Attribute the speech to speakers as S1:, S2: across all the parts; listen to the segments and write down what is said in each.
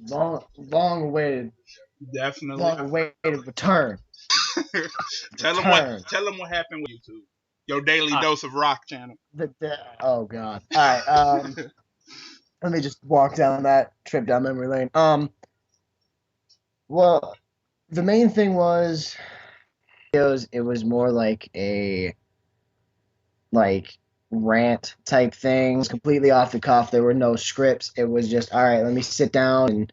S1: long awaited,
S2: Definitely.
S1: long awaited return.
S2: Tell them what
S1: Return.
S2: tell them what happened with YouTube. Your daily
S1: Uh,
S2: dose of rock channel.
S1: oh God. All right. Let me just walk down that trip down memory lane. Well, the main thing was it was more like a like rant type things, completely off the cuff. There were no scripts. It was just, all right, let me sit down and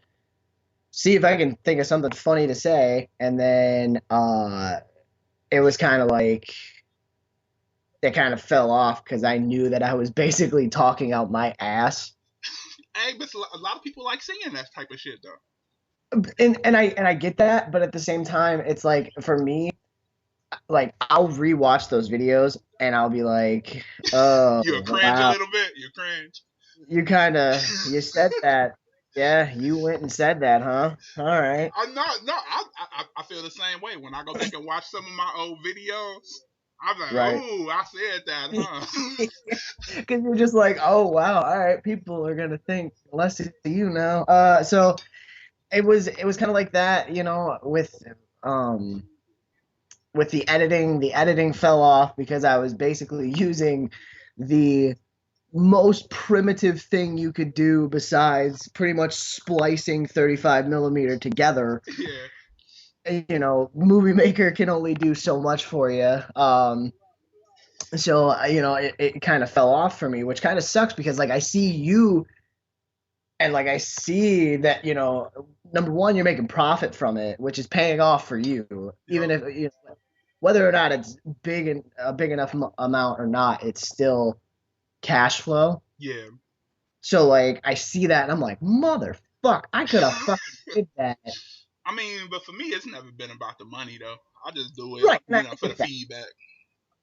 S1: see if I can think of something funny to say. And then it was kind of like it kind of fell off because I knew that I was basically talking out my ass.
S2: Hey, but a lot of people like seeing that type of shit though.
S1: And I get that, but at the same time, it's like for me, like I'll rewatch those videos and I'll be like, oh
S2: You cringe a
S1: wow,
S2: little bit. You cringe.
S1: you said that. Yeah, you went and said that, huh? All right.
S2: I no, I feel the same way when I go back and watch some of my old videos. I'm like,
S1: Right.
S2: oh, I said that, huh?
S1: Because you're just like, oh wow, all right, people are gonna think less of you now. So it was kind of like that, um with the editing. The editing fell off because I was basically using the most primitive thing you could do besides pretty much splicing 35 millimeter together.
S2: Yeah,
S1: Movie Maker can only do so much for you. So it kind of fell off for me, which kind of sucks because like I see you and like I see that number one, you're making profit from it, which is paying off for you,
S2: yep,
S1: even if whether or not it's a big enough amount or not, it's still cash flow.
S2: yeah.
S1: So like I see that and I'm like, motherfuck, I could have fucking did that.
S2: I mean, but for me, it's never been about the money though. I just do it,
S1: Right, and I
S2: for the
S1: get that.
S2: feedback.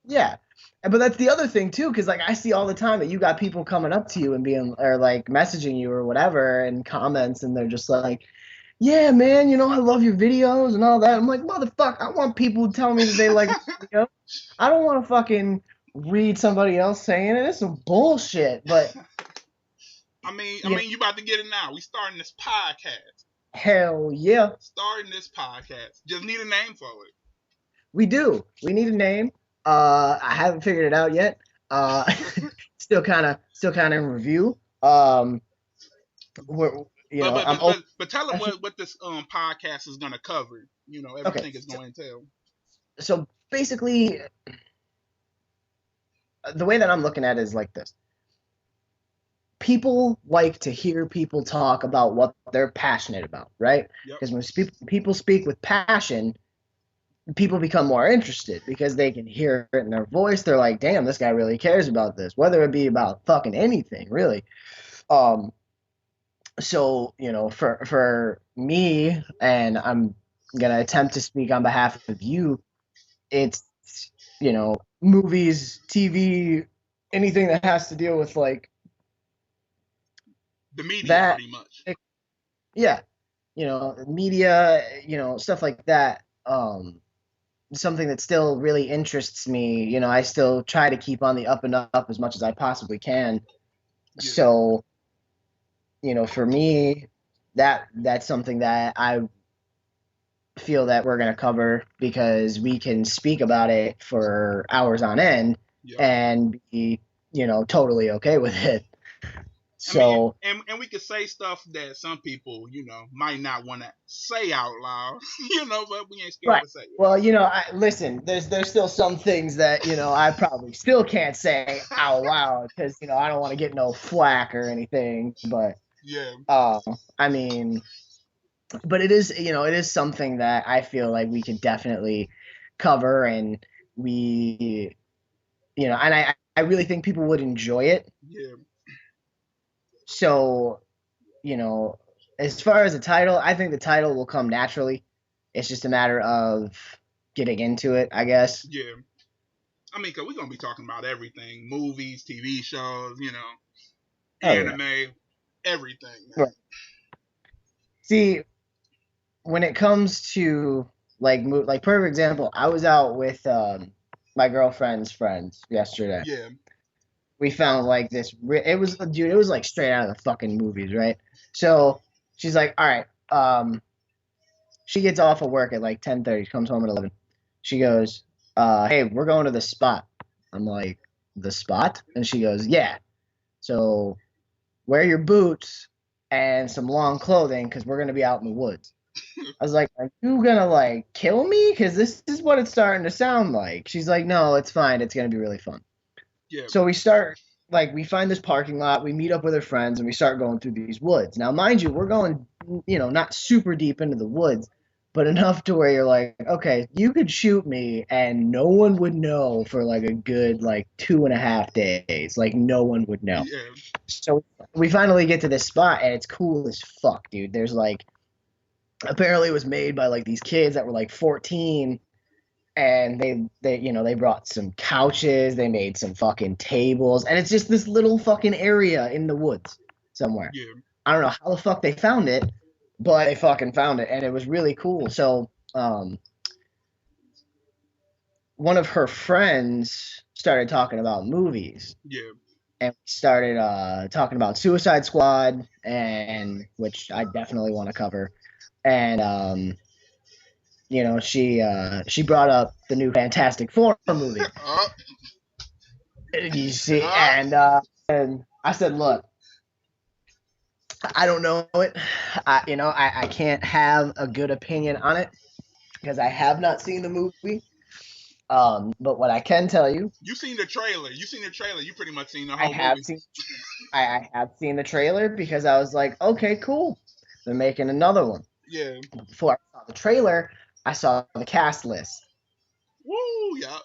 S1: Yeah. But that's the other thing too, because like I see all the time that you got people coming up to you and being or like messaging you or whatever in comments, and they're just like, "Yeah, man, I love your videos and all that." I'm like, "Motherfucker, I want people to tell me that they like my video. I don't want to fucking read somebody else saying it. It's some bullshit." But
S2: I
S1: you know,
S2: mean, you about to get it now. We starting this podcast.
S1: hell yeah,
S2: Starting this podcast. Just need a name for it.
S1: we do. We need a name. I haven't figured it out yet. Uh, still kind of in review. We're,
S2: But but
S1: I'm
S2: but
S1: open.
S2: but, but tell them what this podcast is gonna cover.
S1: Okay,
S2: Everything is going to entail.
S1: so basically, the way that I'm looking at it is like this: people like to hear people talk about what they're passionate about, right?
S2: Yep.
S1: Because when people speak with passion, people become more interested because they can hear it in their voice. They're like, "Damn, this guy really cares about this," whether it be about fucking anything, really. Um, so for me, and I'm gonna attempt to speak on behalf of you. It's movies, TV, anything that has to deal with like
S2: The media,
S1: that.
S2: pretty much.
S1: Yeah, media, stuff like that. Something that still really interests me. I still try to keep on the up and up as much as I possibly can.
S2: Yeah.
S1: So, for me, that's something that I feel that we're going to cover because we can speak about it for hours on end
S2: Yep.
S1: and be, totally okay with it.
S2: I mean,
S1: So,
S2: and we could say stuff that some people, might not want to say out loud, but we ain't scared
S1: right.
S2: to say it.
S1: Well, listen, there's still some things that, I probably still can't say out loud because, I don't want to get no flack or anything. But,
S2: Yeah.
S1: uh, I mean, but it is something that I feel like we could definitely cover and we, and I really think people would enjoy it.
S2: Yeah.
S1: So, you know, as far as the title, I think the title will come naturally. It's just a matter of getting into it, I guess.
S2: Yeah. I mean, cause we're gonna be talking about everything: movies, TV shows,
S1: Oh yeah.
S2: anime, everything,
S1: Right.
S2: man.
S1: See, when it comes to like perfect example, I was out with my girlfriend's friends yesterday.
S2: Yeah.
S1: We found like this. It was, dude. It was like straight out of the fucking movies, right? So she's like, all right. She gets off of work at like 10:30. She comes home at 11. She goes, hey, we're going to the spot. I'm like, the spot? And she goes, yeah. So wear your boots and some long clothing because we're gonna be out in the woods. I was like, are you gonna like kill me? Because this is what it's starting to sound like. She's like, no, it's fine. It's gonna be really fun.
S2: Yeah.
S1: So we find this parking lot, we meet up with our friends, and we start going through these woods. Now, mind you, we're going, not super deep into the woods, but enough to where you're like, okay, you could shoot me and no one would know for like a good like 2.5 days. Like no one would know.
S2: Yeah.
S1: So we finally get to this spot and it's cool as fuck, dude. There's like apparently it was made by like these kids that were like 14 and they brought some couches, they made some fucking tables, and it's just this little fucking area in the woods somewhere.
S2: Yeah.
S1: I don't know how the fuck they found it, but they fucking found it, and it was really cool. So, one of her friends started talking about movies,
S2: Yeah.
S1: and we started talking about Suicide Squad, and which I definitely want to cover, and she brought up the new Fantastic Four movie. You see, and I said, look, I don't know it. I can't have a good opinion on it because I have not seen the movie. But what I can tell you,
S2: You seen the trailer. You pretty much seen the
S1: I
S2: whole
S1: have
S2: movie.
S1: seen, I have seen the trailer because I was like, okay, cool, they're making another one.
S2: Yeah.
S1: But before I saw the trailer, I saw the cast list.
S2: Woo, yeah.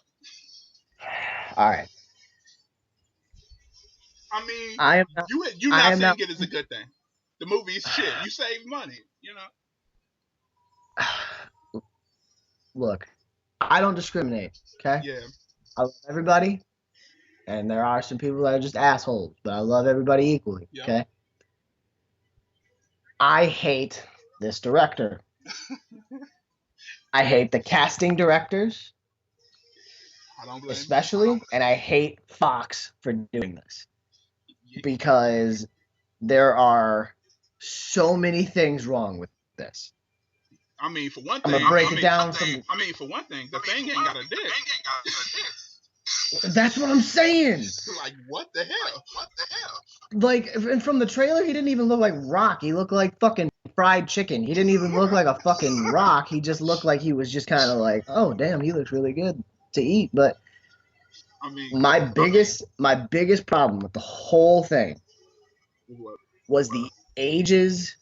S1: All right,
S2: I mean,
S1: I am not.
S2: you
S1: I
S2: not
S1: am
S2: seeing
S1: not.
S2: it is a good thing. The movie is shit. You save money,
S1: Look, I don't discriminate. Okay,
S2: Yeah.
S1: I love everybody, and there are some people that are just assholes, but I love everybody equally.
S2: Yeah.
S1: Okay, I hate this director. I hate the casting directors,
S2: I don't blame
S1: especially, and I hate Fox for doing this because there are so many things wrong with this.
S2: I mean, for one
S1: I'm
S2: thing,
S1: gonna break it down from.
S2: the thing ain't got a dick.
S1: That's what I'm saying.
S2: Like, what the hell?
S1: Like, and from the trailer, he didn't even look like Rock. He looked like fucking fried chicken. He didn't even look like a fucking rock. He just looked like he was just kind of like, oh damn, he looks really good to eat. But
S2: I mean,
S1: my biggest problem with the whole thing
S2: what?
S1: was the ages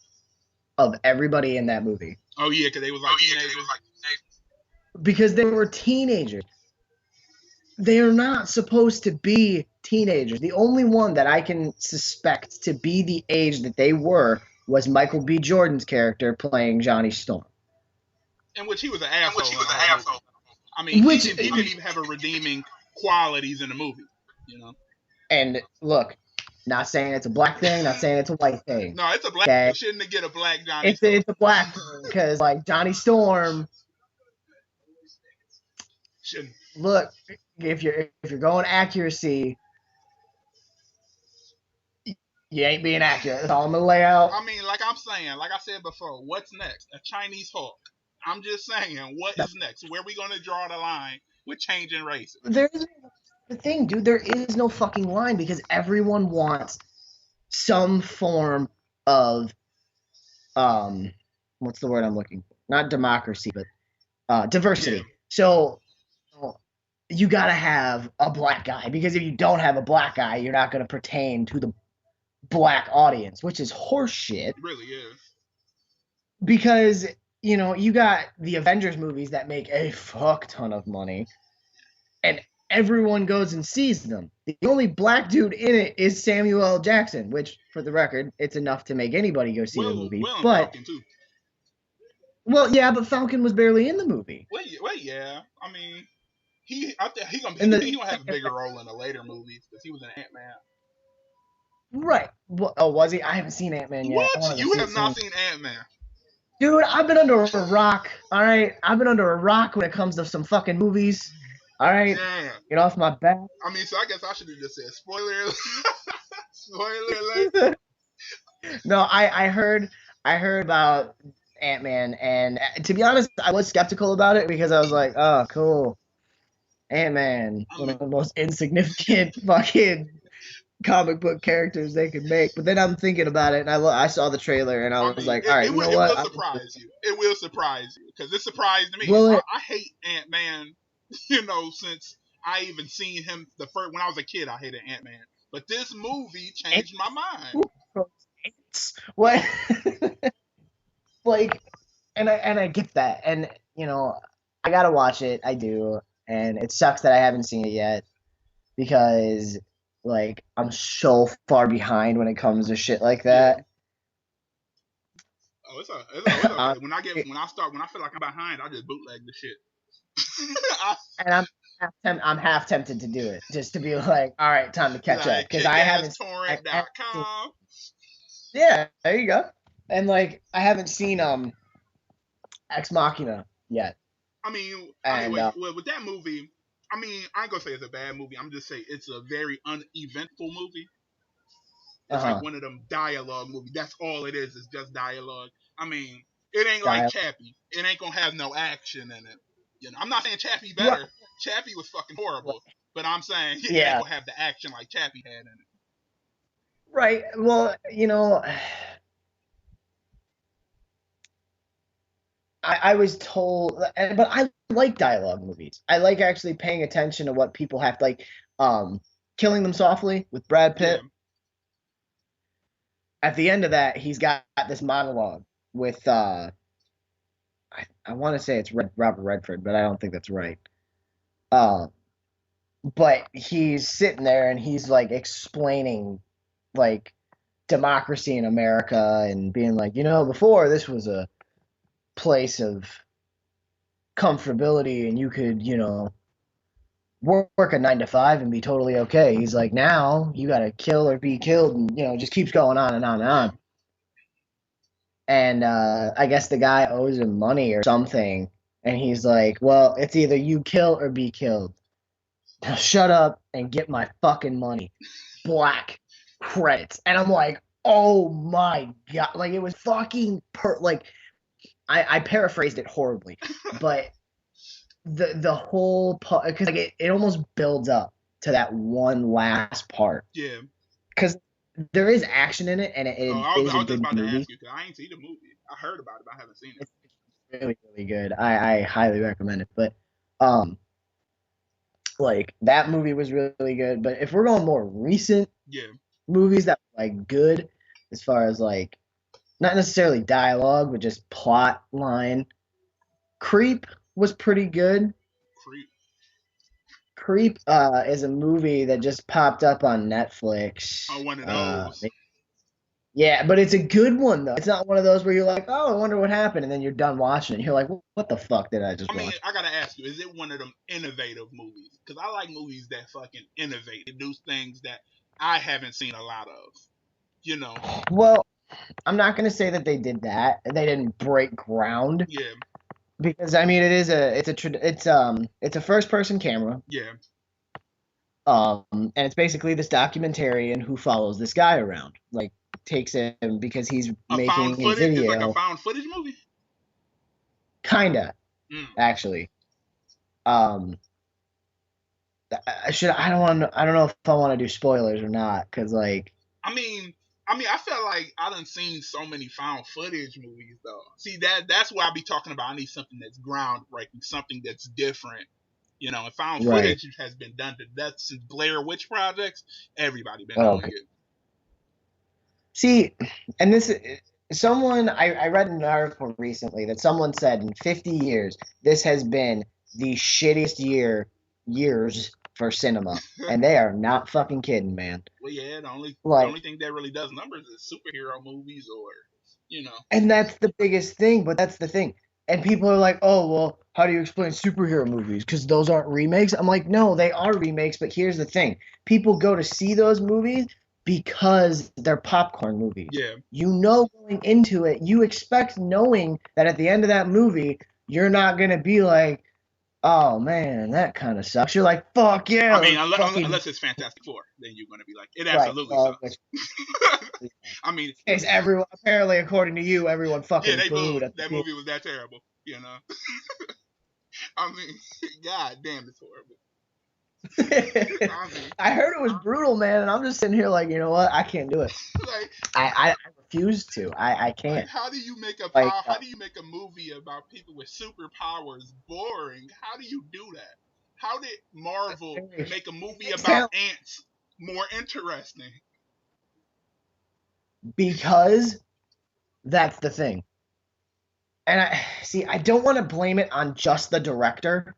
S1: of everybody in that movie.
S2: Oh yeah, because they was like teenagers.
S1: Because they were teenagers. They are not supposed to be teenagers. The only one that I can suspect to be the age that they were was Michael B. Jordan's character playing Johnny Storm.
S2: In which he was an asshole. I mean, he didn't even have a redeeming qualities in the movie.
S1: And look, not saying it's a black thing, not saying it's a white thing.
S2: No, it's a black.
S1: Okay?
S2: Shouldn't get a black Johnny.
S1: It's a black thing because like Johnny Storm.
S2: Shouldn't.
S1: Look, if you're going accuracy, you ain't being accurate. That's all I'm gonna lay out.
S2: I mean, like I said before, what's next? A Chinese Hulk. I'm just saying, what is next? Where are we gonna draw the line with changing races?
S1: There's the thing, dude. There is no fucking line because everyone wants some form of what's the word I'm looking for? Not democracy, but diversity.
S2: Yeah.
S1: So you gotta have a black guy because if you don't have a black guy, you're not gonna pertain to the black audience, which is horseshit.
S2: It really is.
S1: Because you got the Avengers movies that make a fuck ton of money, and everyone goes and sees them. The only black dude in it is Samuel L. Jackson, which, for the record, it's enough to make anybody go see the movie. But
S2: Falcon too.
S1: Well, yeah, but Falcon was barely in the movie.
S2: Well, yeah. I mean, I think he gonna have a bigger role in the later movies because he was an Ant-Man.
S1: Right. Oh, was he? I haven't seen Ant-Man yet.
S2: What? You have not seen Ant-Man?
S1: Dude, I've been under a rock. All right, I've been under a rock when it comes to some fucking movies. All right,
S2: Damn.
S1: Get off my back.
S2: I mean, so I guess I should have just said spoiler. Spoiler alert.
S1: No, I heard I heard about Ant-Man, and to be honest, I was skeptical about it because I was like, oh, cool, Ant-Man,
S2: I
S1: one of
S2: mean,
S1: the most insignificant fucking comic book characters they could make. But then I'm thinking about it, and I saw the trailer, and I
S2: I
S1: was
S2: mean,
S1: like, all right, you know
S2: it will
S1: what?
S2: surprise you. It will surprise you because it surprised me.
S1: Will it?
S2: I hate Ant Man, you know, since I even seen him the first when I was a kid. I hated Ant Man, but this movie
S1: Ant-
S2: changed my mind.
S1: what? Like, and I get that, and you know, I gotta watch it. I do, and it sucks that I haven't seen it yet because like I'm so far behind when it comes to shit like
S2: Yeah.
S1: that.
S2: Oh, it's okay.
S1: Um,
S2: When I start when I feel like I'm behind, I just bootleg the shit. I,
S1: and I'm half tempted to do it just to be like, all right, time to catch up
S2: like
S1: because I haven't seen.
S2: kickasstorrent.com.
S1: Yeah, there you go. And like I haven't seen Ex Machina yet, and
S2: Wait, well, with that movie, I ain't gonna say it's a bad movie. I'm just saying it's a very uneventful movie. It's like
S1: uh-huh.
S2: one of them dialogue movies. That's all it is. It's just dialogue. I mean, it ain't like
S1: Dial.
S2: Chappie. It ain't gonna have no action in it. You know, I'm not saying Chappie
S1: Right.
S2: better. Chappie was fucking horrible, but I'm saying it ain't
S1: Yeah.
S2: gonna have the action like Chappie had in it.
S1: Right. Well, I was told, but I like dialogue movies. I like actually paying attention to what people have to like. Um, Killing Them Softly with Brad
S2: Yeah.
S1: Pitt. At the end of that, he's got this monologue with I want to say it's Robert Redford, but I don't think that's right. Uh, but he's sitting there and he's like explaining like democracy in America and being like, before this was a place of comfortability and you could, work a 9 to 5 and be totally okay. He's like, now you got to kill or be killed, and just keeps going on and on and
S2: Yeah.
S1: on. And I guess the guy owes him money or something, and he's like, well, it's either you kill or be killed. Now shut up and get my fucking money. Black credits, and I'm like, oh my god, like it was fucking like I paraphrased it horribly, but the whole part because like it almost builds up to that one last part
S2: Yeah.
S1: because there is action in it and
S2: Oh,
S1: it is
S2: I
S1: a
S2: was just
S1: good
S2: about to
S1: movie.
S2: ask you because I ain't seen the movie. I heard about it, but I haven't seen it.
S1: It's really really good. I highly recommend it. But um like that movie was really good. But if we're going more recent
S2: Yeah.
S1: movies that were like good as far as like not necessarily dialogue but just plot line, Creep was pretty good.
S2: Creep.
S1: Creep is a movie that just popped up on Netflix.
S2: Oh, one of those.
S1: Yeah, but it's a good one though. It's not one of those where you're like, "Oh, I wonder what happened," and then you're done watching it. You're like, "What the fuck did I just watch?"
S2: I gotta ask you, is it one of them innovative movies? Because I like movies that fucking innovate. They do things that I haven't seen a lot of. You know.
S1: Well, I'm not gonna say that they did that. They didn't break ground
S2: Yeah.
S1: because I mean, it's a first person camera.
S2: Yeah.
S1: And it's basically this documentarian who follows this guy around, like takes him because he's
S2: A found
S1: making a
S2: footage. It's like a
S1: video,
S2: found footage movie.
S1: kinda
S2: Mm.
S1: actually. Um, I don't know if I want to do spoilers or not because like
S2: I mean, I feel like I done seen so many found footage movies though. See that's where I be talking about. I need something that's groundbreaking, something that's different. You know, and found
S1: right.
S2: footage has been done to death since Blair Witch Projects. Everybody been doing
S1: Okay.
S2: it.
S1: See, and this someone I read an article recently that someone said in 50 years this has been the shittiest years for cinema, and they are not fucking kidding, man.
S2: Well, yeah, the
S1: Like,
S2: only thing that really does numbers is superhero movies, or you know,
S1: and that's the biggest thing, but that's the thing. And people are like, "Oh, well, how do you explain superhero movies? Because those aren't remakes." I'm like, "No, they are remakes, but here's the thing: people go to see those movies because they're popcorn movies.
S2: yeah,
S1: Going into it, you expect knowing that at the end of that movie, you're not gonna be like, Oh man, that kind of sucks. You're like, fuck yeah,
S2: I mean,
S1: let's fucking
S2: unless it's Fantastic Four, then you're gonna be like, it
S1: right.
S2: absolutely
S1: Well,
S2: sucks.
S1: which yeah.
S2: I mean,
S1: Case everyone apparently, according to you, everyone
S2: yeah,
S1: fucking
S2: they
S1: booed
S2: booed.
S1: at the
S2: That
S1: cool.
S2: movie was that terrible. You know. I mean, god damn, it's horrible. I mean,
S1: I heard it was brutal, man, and I'm just sitting here like, you know what? I can't do it.
S2: like,
S1: I refuse to. I
S2: like,
S1: can't.
S2: how do you make a
S1: Like,
S2: how do you make a movie about people with superpowers boring? How do you do that? How did Marvel make a
S1: it
S2: movie
S1: takes
S2: about
S1: talent
S2: ants more interesting?
S1: because that's the thing. And I see. I don't want to blame it on just the director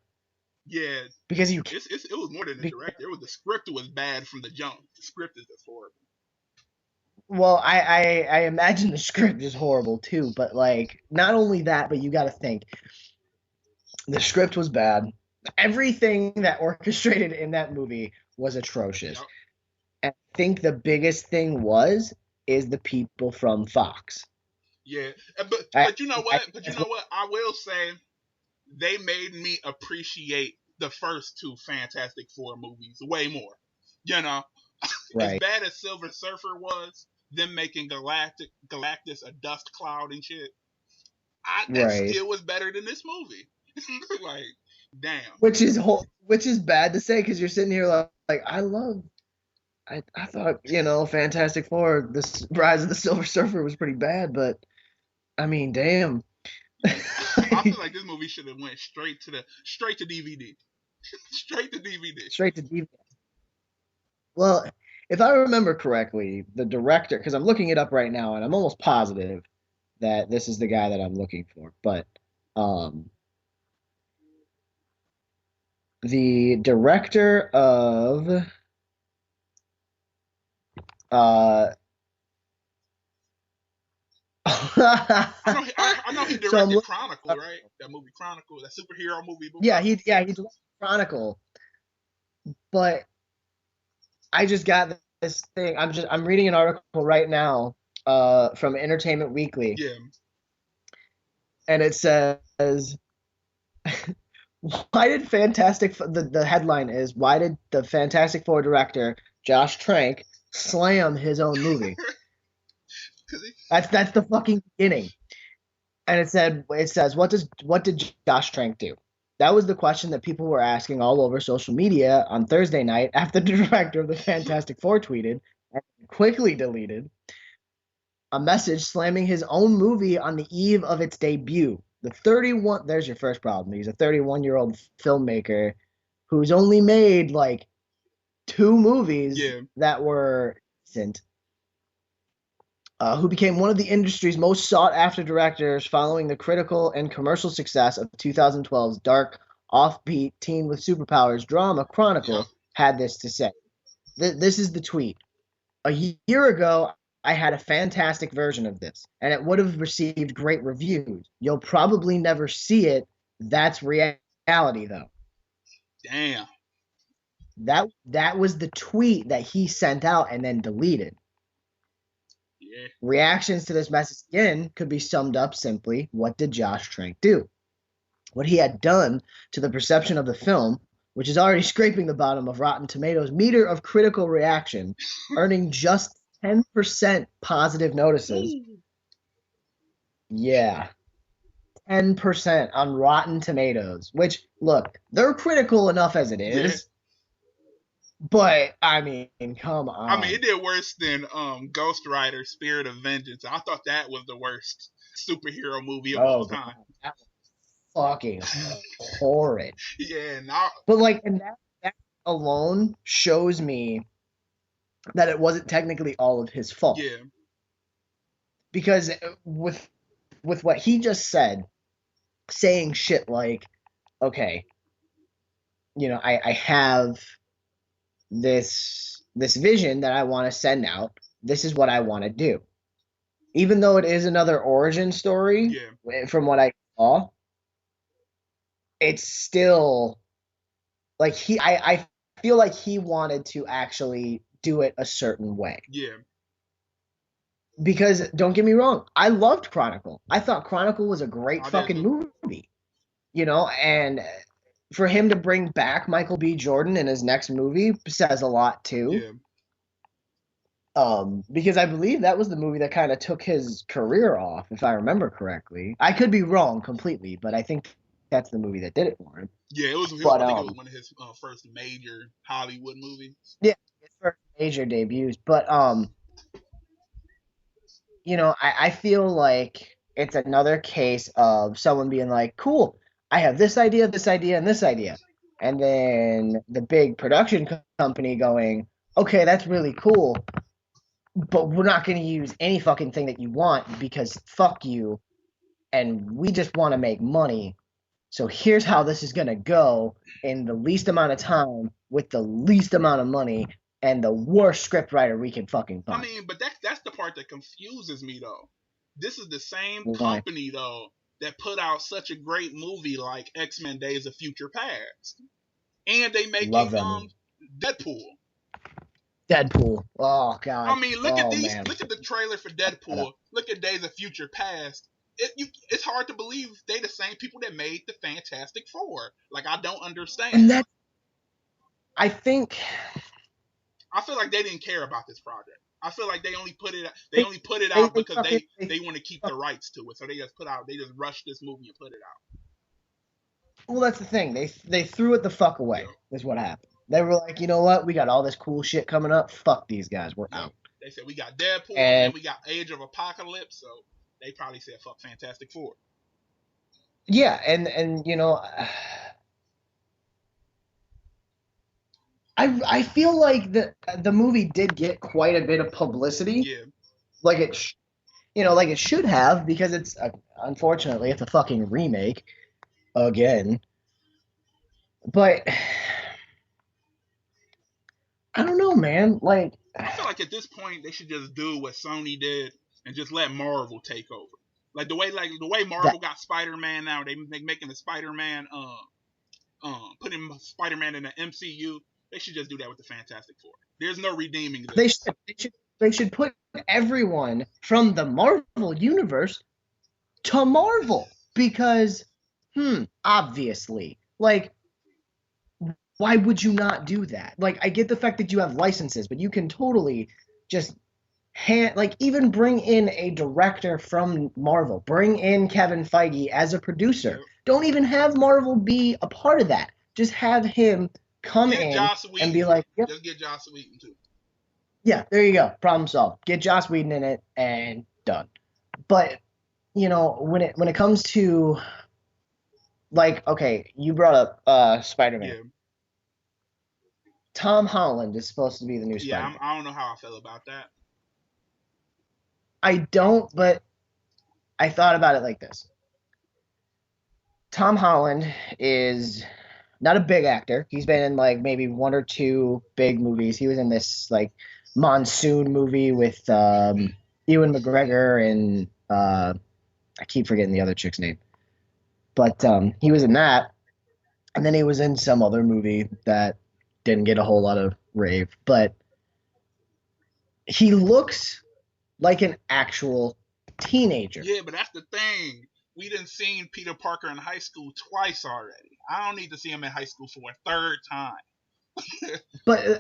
S2: Yeah,
S1: because you.
S2: it was more than the
S1: Because,
S2: director. It was the script was bad from the jump. The script is just horrible.
S1: well, I imagine the script is horrible too, but like not only that, but you got to think the script was bad. Everything that orchestrated in that movie was atrocious.
S2: Yep.
S1: And I think the biggest thing is the people from Fox.
S2: Yeah,
S1: I
S2: but you know
S1: I
S2: what?
S1: think
S2: But you
S1: that's
S2: know
S1: what
S2: what? I will say they made me appreciate the first two Fantastic Four movies way more. You know, as
S1: right,
S2: bad as Silver Surfer was, them making Galactus a dust cloud and shit, that
S1: right.
S2: still was better than this movie. Like, damn.
S1: Which is bad to say because you're sitting here like I thought Fantastic Four, this Rise of the Silver Surfer was pretty bad, but I mean, damn.
S2: Yeah, I feel like this movie should have went straight to DVD, straight to DVD.
S1: Straight to DVD. Well, if I remember correctly, the director, because I'm looking it up right now, and I'm almost positive that this is the guy that I'm looking for, but um, the director of uh,
S2: I know he
S1: so I'm
S2: directed
S1: looking
S2: Chronicle,
S1: up,
S2: right? That movie Chronicle, that superhero movie.
S1: he directed Chronicle, but I just got this thing. I'm reading an article right now from Entertainment Weekly,
S2: Yeah,
S1: and it says why did the headline is why did the Fantastic Four director Josh Trank slam his own movie?
S2: because he,
S1: That's the fucking beginning. And it says what did Josh Trank do? That was the question that people were asking all over social media on Thursday night after the director of the Fantastic Four tweeted and quickly deleted a message slamming his own movie on the eve of its debut. There's your first problem. He's a 31-year-old filmmaker who's only made like two movies
S2: yeah,
S1: that were decent, who became one of the industry's most sought after directors following the critical and commercial success of 2012's dark, offbeat teen with superpowers drama
S2: yeah.
S1: Chronicle, had this to say. This is the tweet. A year ago, I had a fantastic version of this, and it would have received great reviews. You'll probably never see it. That's reality, though.
S2: Damn.
S1: That was the tweet that he sent out and then deleted.
S2: Yeah.
S1: Reactions to this message again could be summed up simply: what did Josh Trank do? What he had done to the perception of the film, which is already scraping the bottom of Rotten Tomatoes' meter of critical reaction, earning just 10% positive notices. Yeah, 10% on Rotten Tomatoes, which, look, they're critical enough as it
S2: Yeah.
S1: is, but I mean, come
S2: I mean,
S1: on.
S2: it did worse than Ghost Rider: Spirit of Vengeance. I thought that was the worst superhero movie of all
S1: Oh, God,
S2: time.
S1: that was fucking horrid.
S2: Yeah, now
S1: But like, and that alone shows me that it wasn't technically all of his fault
S2: yeah,
S1: because with what he just said, saying shit like, okay, I have this vision that I want to send out. This is what I want to do. Even though it is another origin story,
S2: yeah.
S1: from what I saw, it's still like I feel like he wanted to actually do it a certain way.
S2: Yeah.
S1: Because don't get me wrong, I loved Chronicle. I thought Chronicle was a great
S2: I did
S1: fucking
S2: too.
S1: movie. And for him to bring back Michael B. Jordan in his next movie says a lot too.
S2: Yeah.
S1: Because I believe that was the movie that kind of took his career off, if I remember correctly. I could be wrong completely, but I think that's the movie that did it for him.
S2: Yeah, it was.
S1: But
S2: I think it was one of his first major Hollywood movies.
S1: yeah, his first major debuts. But I feel like it's another case of someone being like, "Cool, I have this idea, and this idea," and then the big production company going, "Okay, that's really cool, but we're not going to use any fucking thing that you want because fuck you, and we just want to make money. So here's how this is going to go in the least amount of time with the least amount of money and the worst scriptwriter we can fucking
S2: I
S1: find."
S2: mean, but that's the part that confuses me though. This is the same
S1: Why?
S2: company though that put out such a great movie like X Men: Days of Future Past, and they
S1: Love
S2: making
S1: that movie.
S2: Deadpool.
S1: Deadpool. Oh
S2: I
S1: god.
S2: mean, look at
S1: Oh
S2: these.
S1: man.
S2: Look at the trailer for Deadpool. Look at Days of Future Past. It's hard to believe they the same people that made the Fantastic Four. Like I don't understand.
S1: And that I think
S2: I feel like they didn't care about this project. I feel like they
S1: they
S2: only put it
S1: they,
S2: out
S1: they
S2: because
S1: fucking they
S2: they want to keep the rights to it. So they just rushed this movie and put it out.
S1: well, that's the thing. They threw it the fuck away.
S2: Yep.
S1: Is what happened. They were like, you know what? We got all this cool shit coming up. Fuck these guys. We're
S2: Yep.
S1: out.
S2: They said we got Deadpool and
S1: And
S2: we got Age of Apocalypse, so they probably said fuck Fantastic Four.
S1: yeah, and I feel like the movie did get quite a bit of publicity,
S2: Yeah.
S1: like like it should have, because it's unfortunately it's a fucking remake again. But I don't know, man. Like,
S2: I feel like at this point they should just do what Sony did and just let Marvel take over. Like the way
S1: that
S2: Marvel got Spider Man now, they making the Spider Man putting Spider Man in the MCU. They should just do that with the Fantastic Four. There's no redeeming
S1: they
S2: this.
S1: should they should they should put everyone from the Marvel universe to Marvel because obviously, like, why would you not do that? Like, I get the fact that you have licenses, but you can totally just even bring in a director from Marvel, bring in Kevin Feige as a producer.
S2: Yep.
S1: Don't even have Marvel be a part of that. Just have him come
S2: Get
S1: in
S2: Joss
S1: and be
S2: Whedon.
S1: like, yep,
S2: Just get Joss Whedon too.
S1: yeah, there you go, problem solved. Get Joss Whedon in it and done. But when it comes to, like, okay, you brought up Spider-Man.
S2: Yeah.
S1: Tom Holland is supposed to be the new
S2: Yeah.
S1: Spider-Man.
S2: I don't know how I feel about that.
S1: I don't, but I thought about it like this. Tom Holland is not a big actor. He's been in like maybe one or two big movies. He was in this like monsoon movie with Ewan McGregor and I keep forgetting the other chick's name. But he was in that, and then he was in some other movie that didn't get a whole lot of rave. But he looks like an actual teenager.
S2: Yeah, but that's the thing. We done seen Peter Parker in high school twice already. I don't need to see him in high school for a third time.
S1: But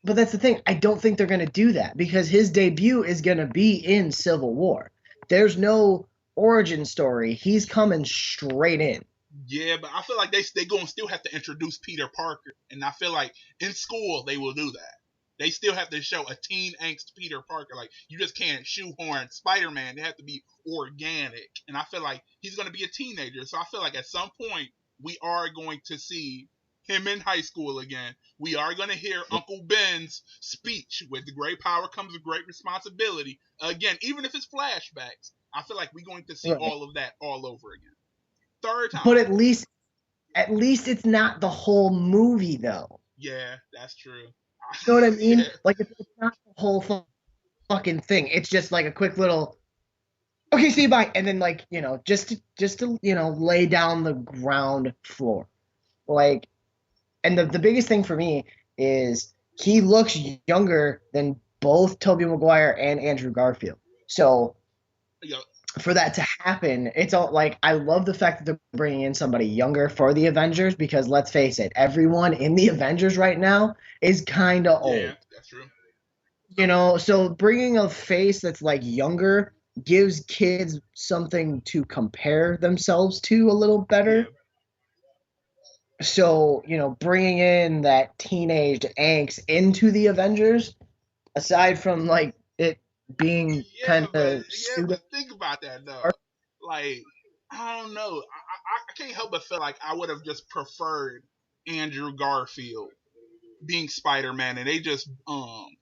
S1: that's the thing. I don't think they're going to do that because his debut is going to be in Civil War. There's no origin story. He's coming straight in.
S2: Yeah, but I feel like they gonna still have to introduce Peter Parker, and I feel like in school they will do that. They still have to show a teen angst Peter Parker. Like you just can't shoehorn Spider Man. They have to be organic, and I feel like he's gonna be a teenager. So I feel like at some point we are going to see him in high school again. We are going to hear Uncle Ben's speech with the great power comes with great responsibility. Again, even if it's flashbacks, I feel like we're going to see
S1: Right.
S2: all of that all over again. Third
S1: But
S2: time.
S1: at least it's not the whole movie though.
S2: Yeah, that's true.
S1: You know what I
S2: Yeah.
S1: mean? Like it's not the whole fucking thing. It's just like a quick little okay, see you bye, and then like just to lay down the ground floor. Like, and the biggest thing for me is he looks younger than both Tobey Maguire and Andrew Garfield. So
S2: Yeah.
S1: for that to happen, it's all like I love the fact that they're bringing in somebody younger for the Avengers because let's face it, everyone in the Avengers right now is kind of
S2: Yeah,
S1: old.
S2: that's true.
S1: So bringing a face that's like younger gives kids something to compare themselves to a little
S2: Yeah.
S1: better. So, bringing in that teenage angst into the Avengers, aside from like it being kind of
S2: But
S1: pseudo.
S2: think about that though. Like, I don't know. I can't help but feel like I would have just preferred Andrew Garfield being Spider-Man, and they just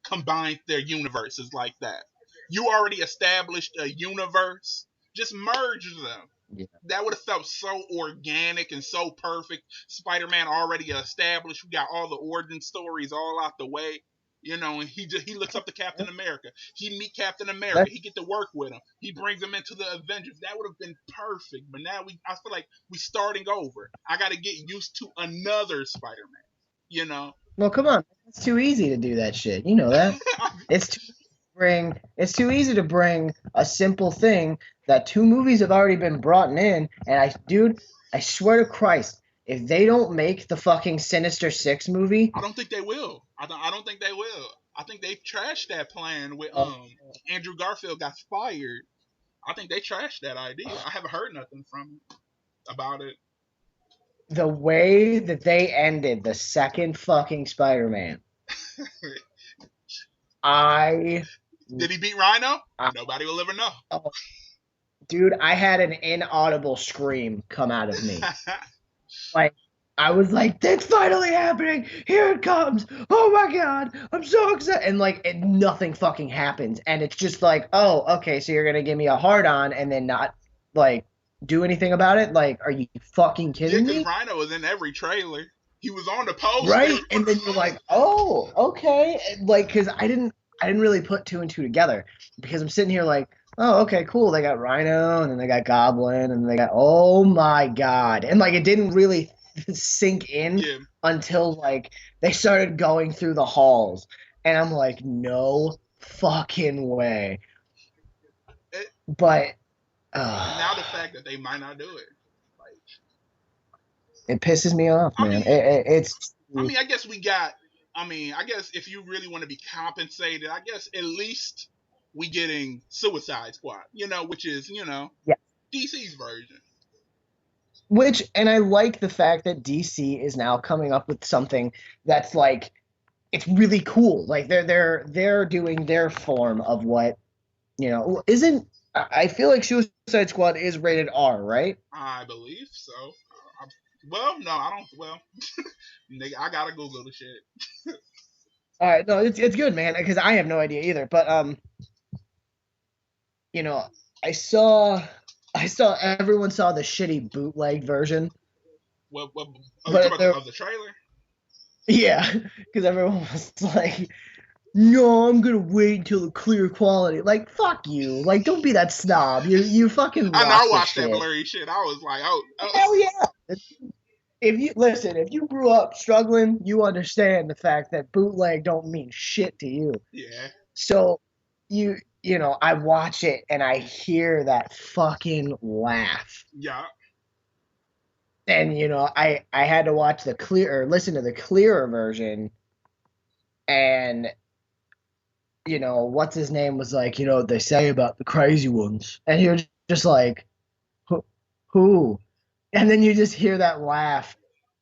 S2: combined their universes like that. You already established a universe, just merge them.
S1: Yeah.
S2: That would have felt so organic and so perfect. Spider-Man already established. We got all the origin stories all out the way. And he looks up to Captain America. He meet Captain America.
S1: That,
S2: He get to work with him. He brings him into the Avengers. That would have been perfect. But now I feel like we starting over. I got to get used to another Spider-Man. You know,
S1: well, come on. It's too easy to do that shit. You know that. It's too it's too easy to bring a simple thing that two movies have already been brought in, and dude, I swear to Christ, if they don't make the fucking Sinister Six movie,
S2: I don't think they will. I don't think they will. I think they trashed that plan with
S1: uh,
S2: Andrew Garfield got fired. I think they trashed that idea. I haven't heard nothing from about it.
S1: the way that they ended the second fucking Spider-Man, I,
S2: Did he beat Rhino?
S1: I
S2: Nobody will ever know.
S1: oh, dude, I had an inaudible scream come out of me. Like I was like, "It's finally happening! Here it comes! Oh my god, I'm so excited!" And like, nothing fucking happens, and it's just like, "Oh, okay, so you're gonna give me a hard on and then not like do anything about it? Like, are you fucking
S2: Yeah,
S1: kidding
S2: because
S1: me?"
S2: Rhino was in every trailer. He was on the poster.
S1: Right? And then you're like, "Oh, okay," and, like, because I didn't really put two and two together because I'm sitting here like, "Oh, okay, cool. They got Rhino, and then they got Goblin, and they got oh my god," and like it didn't really sink in
S2: Yeah.
S1: until like they started going through the halls, and I'm like, "No fucking way!"
S2: It,
S1: But
S2: and now the fact that they might not do it. Like,
S1: it pisses me off,
S2: I
S1: man.
S2: mean,
S1: It's
S2: I guess we got. I guess if you really want to be compensated, I guess at least we getting Suicide Squad. Which is
S1: yeah.
S2: DC's version.
S1: And I like the fact that DC is now coming up with something that's like it's really cool. Like they're doing their form of what isn't. I feel like Suicide Squad is rated R, right?
S2: I believe so. Well, no, I don't. Well, I gotta Google the shit.
S1: All right, no, it's good, man, because I have no idea either. But you know, I saw I saw everyone saw the shitty bootleg version,
S2: What? Oh, you talking
S1: but
S2: about
S1: there,
S2: of the trailer?
S1: yeah, because everyone was like, "No, I'm gonna wait until the clear quality." Like, fuck you. Like, don't be that snob. You fucking
S2: I know. I
S1: watch the
S2: watched that
S1: shit.
S2: blurry shit. I was like, oh.
S1: Hell yeah. If you grew up struggling, you understand the fact that bootleg don't mean shit to you.
S2: Yeah.
S1: So I watch it and I hear that fucking laugh.
S2: Yeah.
S1: And I had to watch the clear or listen to the clearer version, and what's his name was like, what they say about the crazy ones. And you're just like, who? And then you just hear that laugh.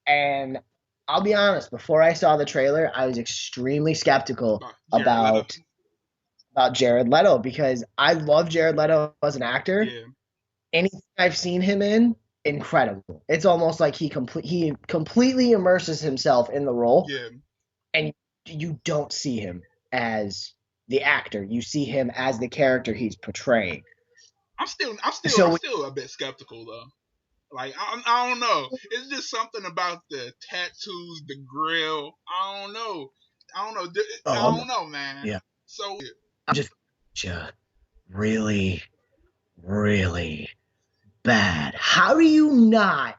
S1: And I'll be honest, before I saw the trailer, I was extremely skeptical
S2: Jared Leto.
S1: about Jared Leto because I love Jared Leto as an actor.
S2: Yeah.
S1: Anything I've seen him in, incredible. It's almost like he completely immerses himself in the role,
S2: Yeah.
S1: and you don't see him as the actor. You see him as the character he's portraying.
S2: I'm still a bit skeptical though. Like I don't know. It's just something about the tattoos, the grill. I don't know. I don't know, man.
S1: Yeah.
S2: So
S1: I'm just really, really bad. How do you not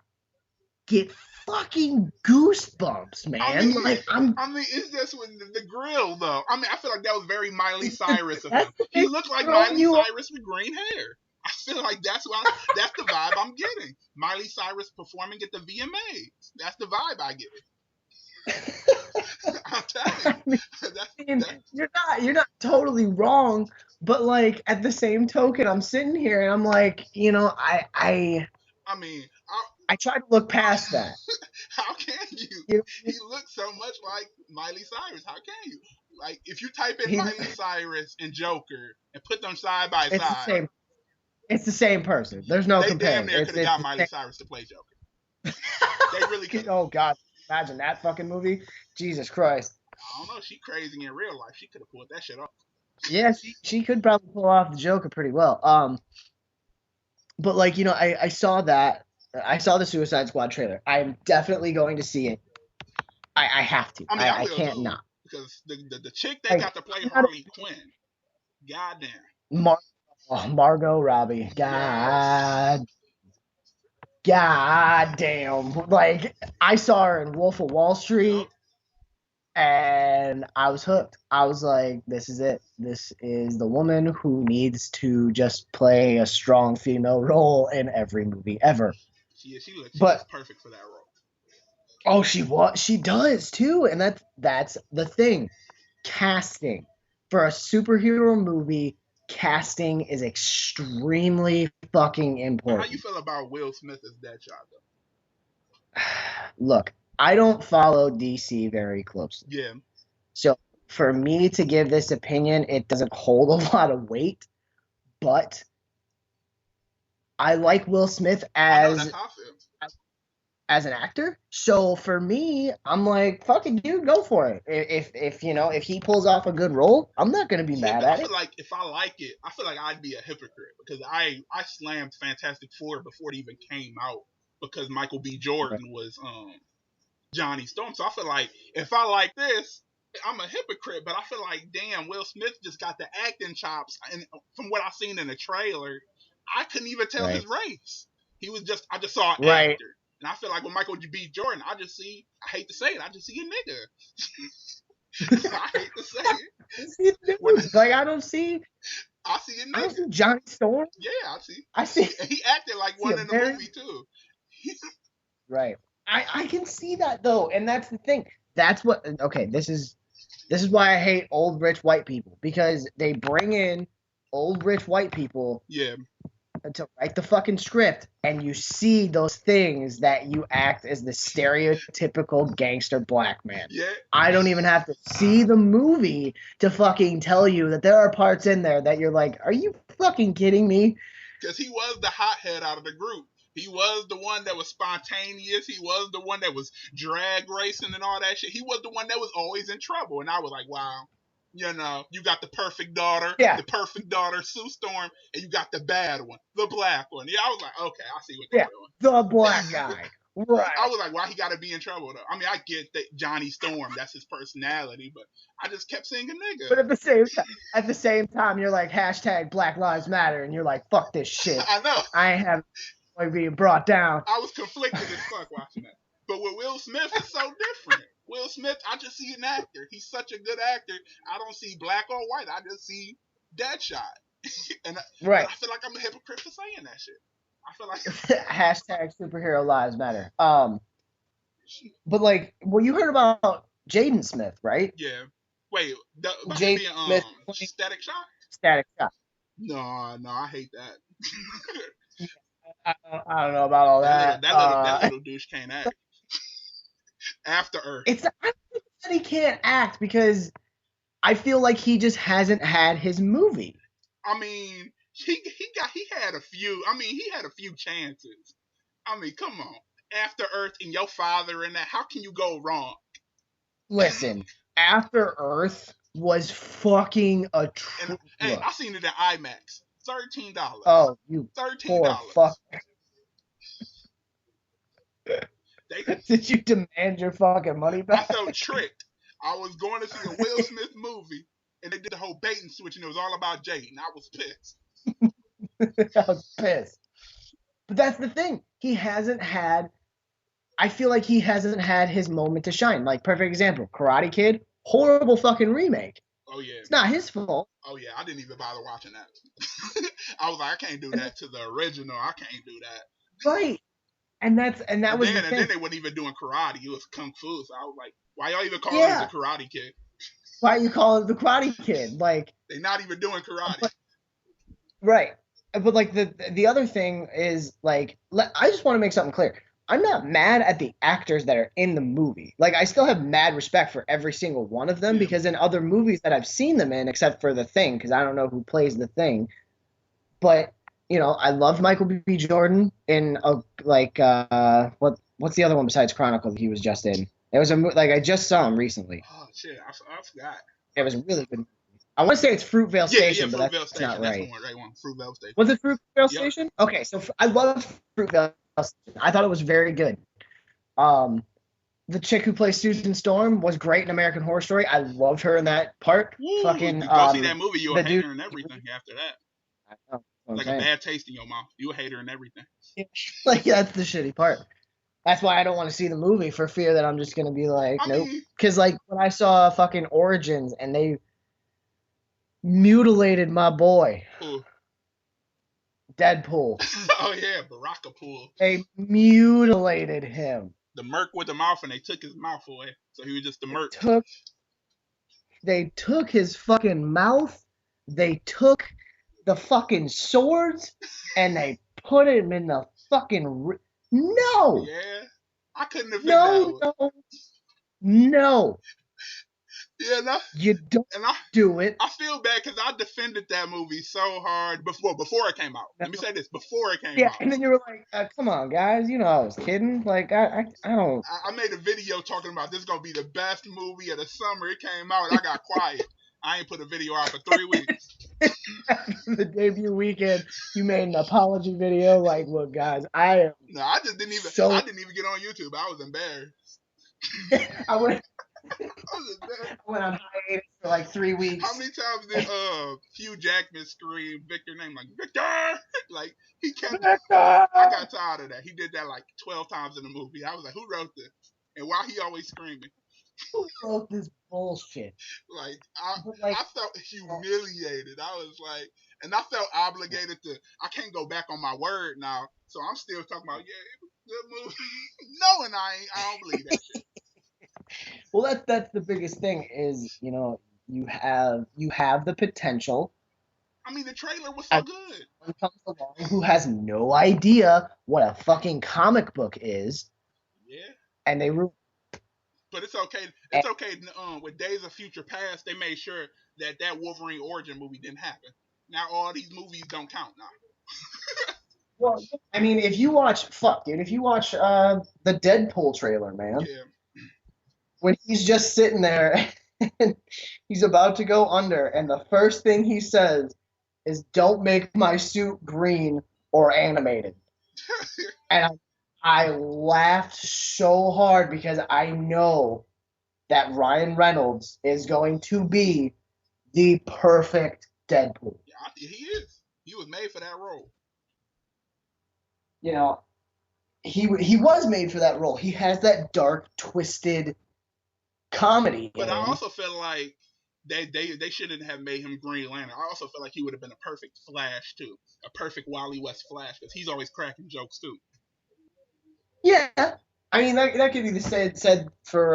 S1: get fucking goosebumps, man?
S2: It's just with the grill though. I feel like that was very Miley Cyrus of him. He looked like Miley Cyrus with green hair. I feel like that's the vibe I'm getting. Miley Cyrus performing at the VMAs. That's the vibe I get. I'm telling
S1: I mean,
S2: you. That's that.
S1: you're not totally wrong, but like at the same token, I'm sitting here and I'm like,
S2: I mean,
S1: I try to look past that.
S2: how can you?
S1: You know,
S2: He looks so much like Miley Cyrus. How can you? Like, if you type in
S1: he's
S2: Miley Cyrus and Joker and put them side by
S1: it's the
S2: side,
S1: same. It's the same person. There's no
S2: they damn
S1: comparing.
S2: near could have
S1: It's
S2: got
S1: the
S2: Miley
S1: same.
S2: Cyrus to play Joker. They really could have.
S1: Oh God, imagine that fucking movie. Jesus Christ.
S2: I don't know. She crazy in real life. She could have pulled that shit off.
S1: Yeah, she could probably pull off the Joker pretty well. But like I saw that. I saw the Suicide Squad trailer. I'm definitely going to see it. I have to.
S2: I mean, I
S1: I
S2: will
S1: can't
S2: too
S1: not.
S2: because the chick they
S1: Like
S2: got to play
S1: I'm not
S2: Harley Quinn. Goddamn.
S1: Mar- Margot Robbie.
S2: Yes.
S1: God damn. Like I saw her in Wolf of Wall
S2: Yup.
S1: Street and I was hooked. I was like, this is it. This is the woman who needs to just play a strong female role in every movie ever.
S2: She looks
S1: But
S2: perfect for that role.
S1: oh, she does too, and that's the thing. Casting for a superhero movie, casting is extremely fucking
S2: But how you
S1: important.
S2: feel about Will Smith as Deadshot though?
S1: Look, I don't follow DC very closely.
S2: Yeah,
S1: So for me to give this opinion, it doesn't hold a lot of weight, but I like Will Smith
S2: I know that's how I feel.
S1: as an actor. So for me, I'm like, fuck it, dude, go for it. If he pulls off a good role, I'm not gonna be
S2: Yeah,
S1: mad
S2: but I
S1: at
S2: feel
S1: it.
S2: like if I like it, I feel like I'd be a hypocrite because I slammed Fantastic Four before it even came out because Michael B.
S1: Right.
S2: Jordan was Johnny Storm. So I feel like if I like this, I'm a hypocrite. But I feel like damn, Will Smith just got the acting chops, and from what I seen in the trailer, I couldn't even tell his
S1: Right.
S2: race. He was just I just saw an
S1: Right.
S2: actor. And I feel like with Michael B. Jordan, I hate to say it, I just see a nigga. I hate to say it.
S1: See the
S2: When
S1: news. Like
S2: I see a
S1: I don't
S2: nigga.
S1: see Johnny Storm.
S2: Yeah, I see.
S1: I see
S2: He acted like
S1: see
S2: one
S1: a
S2: in the
S1: very
S2: movie too.
S1: right. I can see that though, and that's the thing. That's what okay, this is why I hate old rich white people because they bring in old rich white people
S2: Yeah,
S1: to write the fucking script and you see those things that you act as the stereotypical gangster black man.
S2: yeah.
S1: I don't even have to see the movie to fucking tell you that there are parts in there that you're like, are you fucking kidding me?
S2: Because he was the hothead out of the group. He was the one that was spontaneous. He was the one that was drag racing and all that shit. He was the one that was always in trouble. And I was like, wow, you got
S1: Yeah,
S2: the perfect daughter, Sue Storm, and you got the bad one, the black one. Yeah, I was like, okay, I see what
S1: yeah,
S2: they're
S1: the
S2: doing.
S1: black guy. Right.
S2: I was like, why he got to be in trouble though? I mean, I get that Johnny Storm, that's his personality, but I just kept saying a nigga.
S1: But at the same time, you're like hashtag Black Lives Matter, and you're like, fuck this shit.
S2: I know.
S1: I ain't having being brought down.
S2: I was conflicted as fuck watching that. But with Will Smith, it's so different. Will Smith, I just see an actor. He's such a good actor. I don't see black or white. I just see Deadshot. and
S1: Right.
S2: I feel like I'm a hypocrite for saying that shit. I feel like
S1: Hashtag superhero lives matter. But like, well, you heard about Jaden Smith, right?
S2: yeah. Wait, about him
S1: Jaden
S2: being
S1: Smith
S2: Static Shock?
S1: Static Shock.
S2: No, I hate that.
S1: I don't know about all that.
S2: That little douche can't act. After Earth.
S1: I don't think that he can't act because I feel like he just hasn't had his movie.
S2: I mean, he had a few. I mean, he had a few chances. I mean, come on. After Earth and your father and that, how can you go wrong?
S1: Listen, After Earth was fucking a
S2: Hey, I seen it in IMAX. $13.
S1: Oh, you poor
S2: $13.
S1: fuck.
S2: They,
S1: Did you demand your fucking money
S2: I
S1: back?
S2: felt tricked. I was going to see a Will Smith movie, and they did the whole bait and switch, and it was all about Jay, and I was pissed.
S1: I was pissed. But that's the thing. He hasn't had. I feel like he hasn't had his moment to shine. Like perfect example, Karate Kid, horrible fucking remake.
S2: Oh yeah.
S1: It's not his fault.
S2: Oh yeah. I didn't even bother watching that. I was like, I can't do that to the original. I can't do that.
S1: Right. And that was the
S2: And then
S1: thing.
S2: they weren't even doing karate. It was kung fu. So I was like, why y'all even calling it the
S1: Yeah.
S2: Karate Kid?
S1: Why you call it the Karate Kid? Like,
S2: They not even doing karate.
S1: but right. But like the other thing is like I just want to make something clear. I'm not mad at the actors that are in the movie. Like I still have mad respect for every single one of them
S2: Yeah.
S1: because in other movies that I've seen them in, except for The Thing, because I don't know who plays The Thing, but I loved Michael B. Jordan in what's the other one besides Chronicle that he was just in? It was like I just saw him recently.
S2: Oh shit, I forgot.
S1: It was a really good. I want to say it's Fruitvale
S2: Yeah,
S1: Station, but
S2: Fruitvale
S1: that's not
S2: Station. That's the
S1: right.
S2: one, right one. Fruitvale Station.
S1: Was it Fruitvale
S2: Yep.
S1: Station? Okay, so I love Fruitvale Station. I thought it was very good. Um, the chick who plays Susan Storm was great in American Horror Story. I loved her in that part.
S2: Woo!
S1: Fucking
S2: Go see that movie, you'll
S1: the
S2: hate
S1: dude.
S2: her and everything after that.
S1: I know, what I'm
S2: Like
S1: saying.
S2: a bad taste in your mouth. You'll hate her and everything.
S1: Like that's the shitty part. That's why I don't want to see the movie for fear that I'm just gonna be like,
S2: I
S1: nope.
S2: mean,
S1: Because like when I saw fucking Origins and they mutilated my boy,
S2: ooh.
S1: Deadpool.
S2: Oh yeah, Baraka Pool.
S1: They mutilated him.
S2: The merc with the mouth, and they took his mouth away, so he was just the merc.
S1: They took his fucking mouth. They took the fucking swords, and they put him in the fucking. No.
S2: Yeah, I couldn't have.
S1: No. No.
S2: Yeah, no.
S1: You don't
S2: And
S1: do it.
S2: I feel bad because I defended that movie so hard before it came out. Let me say this: before it came
S1: Yeah,
S2: out.
S1: and then you were like, "Come on, guys! I was kidding. Like, I don't."
S2: I made a video talking about this is gonna be the best movie of the summer. It came out, I got quiet. I ain't put a video out for 3 weeks.
S1: After the debut weekend, you made an apology video. Like, look, guys, I
S2: just didn't even.
S1: so
S2: I didn't even get on YouTube. I was embarrassed.
S1: I went
S2: I was embarrassed.
S1: I went on hiatus for like 3 weeks.
S2: How many times did Hugh Jackman scream Victor name like Victor? Like he kept. I got tired of that. He did that like 12 times in the movie. I was like, who wrote this? And why he always screaming?
S1: Who wrote this bullshit?
S2: Like
S1: Like,
S2: I felt humiliated. I was like, and I felt obligated to. I can't go back on my word now, so I'm still talking about it was a good movie. No, and I don't believe that shit.
S1: well, that's the biggest thing is you have the potential.
S2: I mean, the trailer was so good.
S1: Someone comes along who has no idea what a fucking comic book is.
S2: Yeah.
S1: And they
S2: But it's okay. It's okay. With Days of Future Past, they made sure that Wolverine origin movie didn't happen. Now all these movies don't count now.
S1: Well, I mean, if you watch the Deadpool trailer, man,
S2: Yeah.
S1: when he's just sitting there and he's about to go under, and the first thing he says is, "Don't make my suit green or animated," and I laughed so hard because I know that Ryan Reynolds is going to be the perfect Deadpool.
S2: Yeah, he is. He was made for that role.
S1: He was made for that role. He has that dark, twisted comedy.
S2: But I also feel like they shouldn't have made him Green Lantern. I also feel like he would have been a perfect Flash too, a perfect Wally West Flash because he's always cracking jokes too.
S1: Yeah, I mean that could be the said for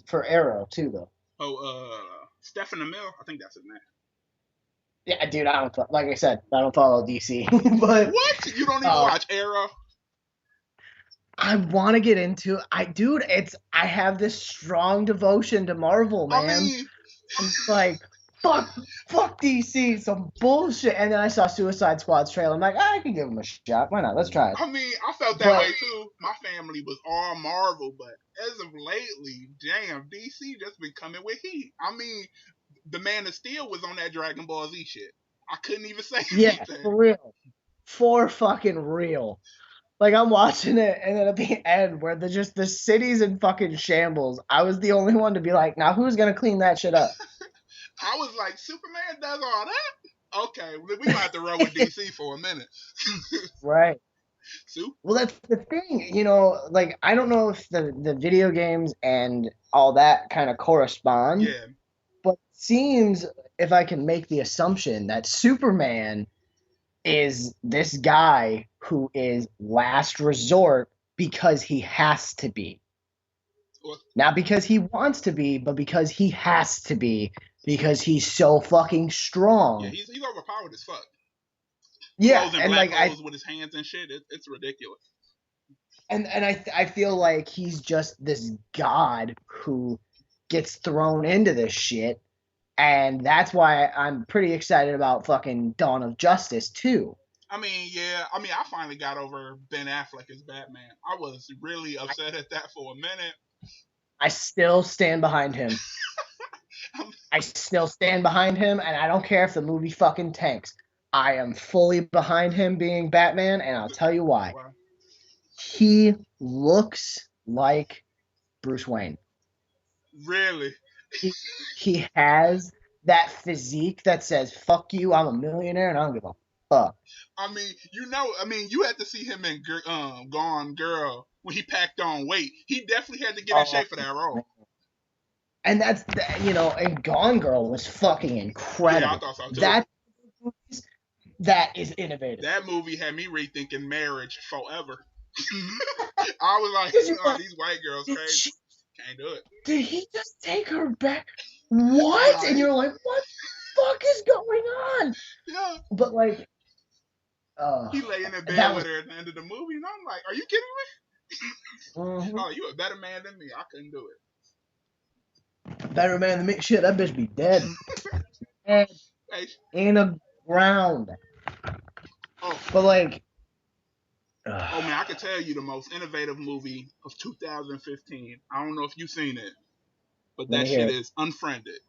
S1: for Arrow too though.
S2: Oh, Stephen Amell, I think that's his name.
S1: Yeah, dude, I don't follow DC, but
S2: what? You don't even watch Arrow?
S1: I want to get into I have this strong devotion to Marvel, man.
S2: I mean,
S1: I'm like, fuck DC, some bullshit. And then I saw Suicide Squad's trailer. I'm like, I can give him a shot. Why not? Let's try it.
S2: I mean, I felt that way too. My family was all Marvel, but as of lately, damn, DC just been coming with heat. I mean, the Man of Steel was on that Dragon Ball Z shit. I couldn't even say anything.
S1: Yeah, for real. For fucking real. Like, I'm watching it, and then at the end, where the city's in fucking shambles, I was the only one to be like, now who's going to clean that shit up?
S2: I was like, Superman does all that? Okay, we might have to run with DC for a minute.
S1: Right.
S2: Soup?
S1: Well, that's the thing, like, I don't know if the video games and all that kind of correspond.
S2: Yeah.
S1: But it seems, if I can make the assumption, that Superman is this guy who is last resort because he has to be.
S2: Well,
S1: Not because he wants to be, but because he has to be. Because he's so fucking
S2: yeah,
S1: strong.
S2: he's overpowered as fuck.
S1: Yeah,
S2: Closing
S1: and
S2: black
S1: like
S2: holes with his hands and shit. It's ridiculous.
S1: I feel like he's just this god who gets thrown into this shit, and that's why I'm pretty excited about fucking Dawn of Justice too.
S2: I mean, yeah. I mean, I finally got over Ben Affleck as Batman. I was really upset at that for a minute.
S1: I still stand behind him. I still stand behind him, and I don't care if the movie fucking tanks. I am fully behind him being Batman, and I'll tell you why.
S2: Wow.
S1: He looks like Bruce Wayne.
S2: Really?
S1: He, he has that physique that says, fuck you, I'm a millionaire, and I don't give a fuck.
S2: I mean, I mean, you had to see him in Gone Girl when he packed on weight. He definitely had to get in
S1: Oh,
S2: shape for that role.
S1: and that's, and Gone Girl was fucking
S2: Yeah, I
S1: incredible.
S2: thought so too.
S1: That is innovative.
S2: That movie had me rethinking marriage forever. I was like,
S1: Like,
S2: these white girls crazy. Can't do it.
S1: Did he just take her back? What?
S2: Right?
S1: And you're like, what the fuck is going on?
S2: Yeah.
S1: But like,
S2: He lay in the bed
S1: that
S2: with
S1: was
S2: her at the end of the movie, and I'm like, are you kidding me?
S1: mhm.
S2: Oh, you a better man than me. I couldn't do
S1: Better man than me. Shit, that bitch be dead.
S2: it. Hey,
S1: In the ground.
S2: oh,
S1: But like,
S2: oh man, I could tell you the most innovative movie of 2015. I don't know if you've seen it, but
S1: let
S2: that
S1: me hear
S2: shit
S1: it.
S2: is Unfriended.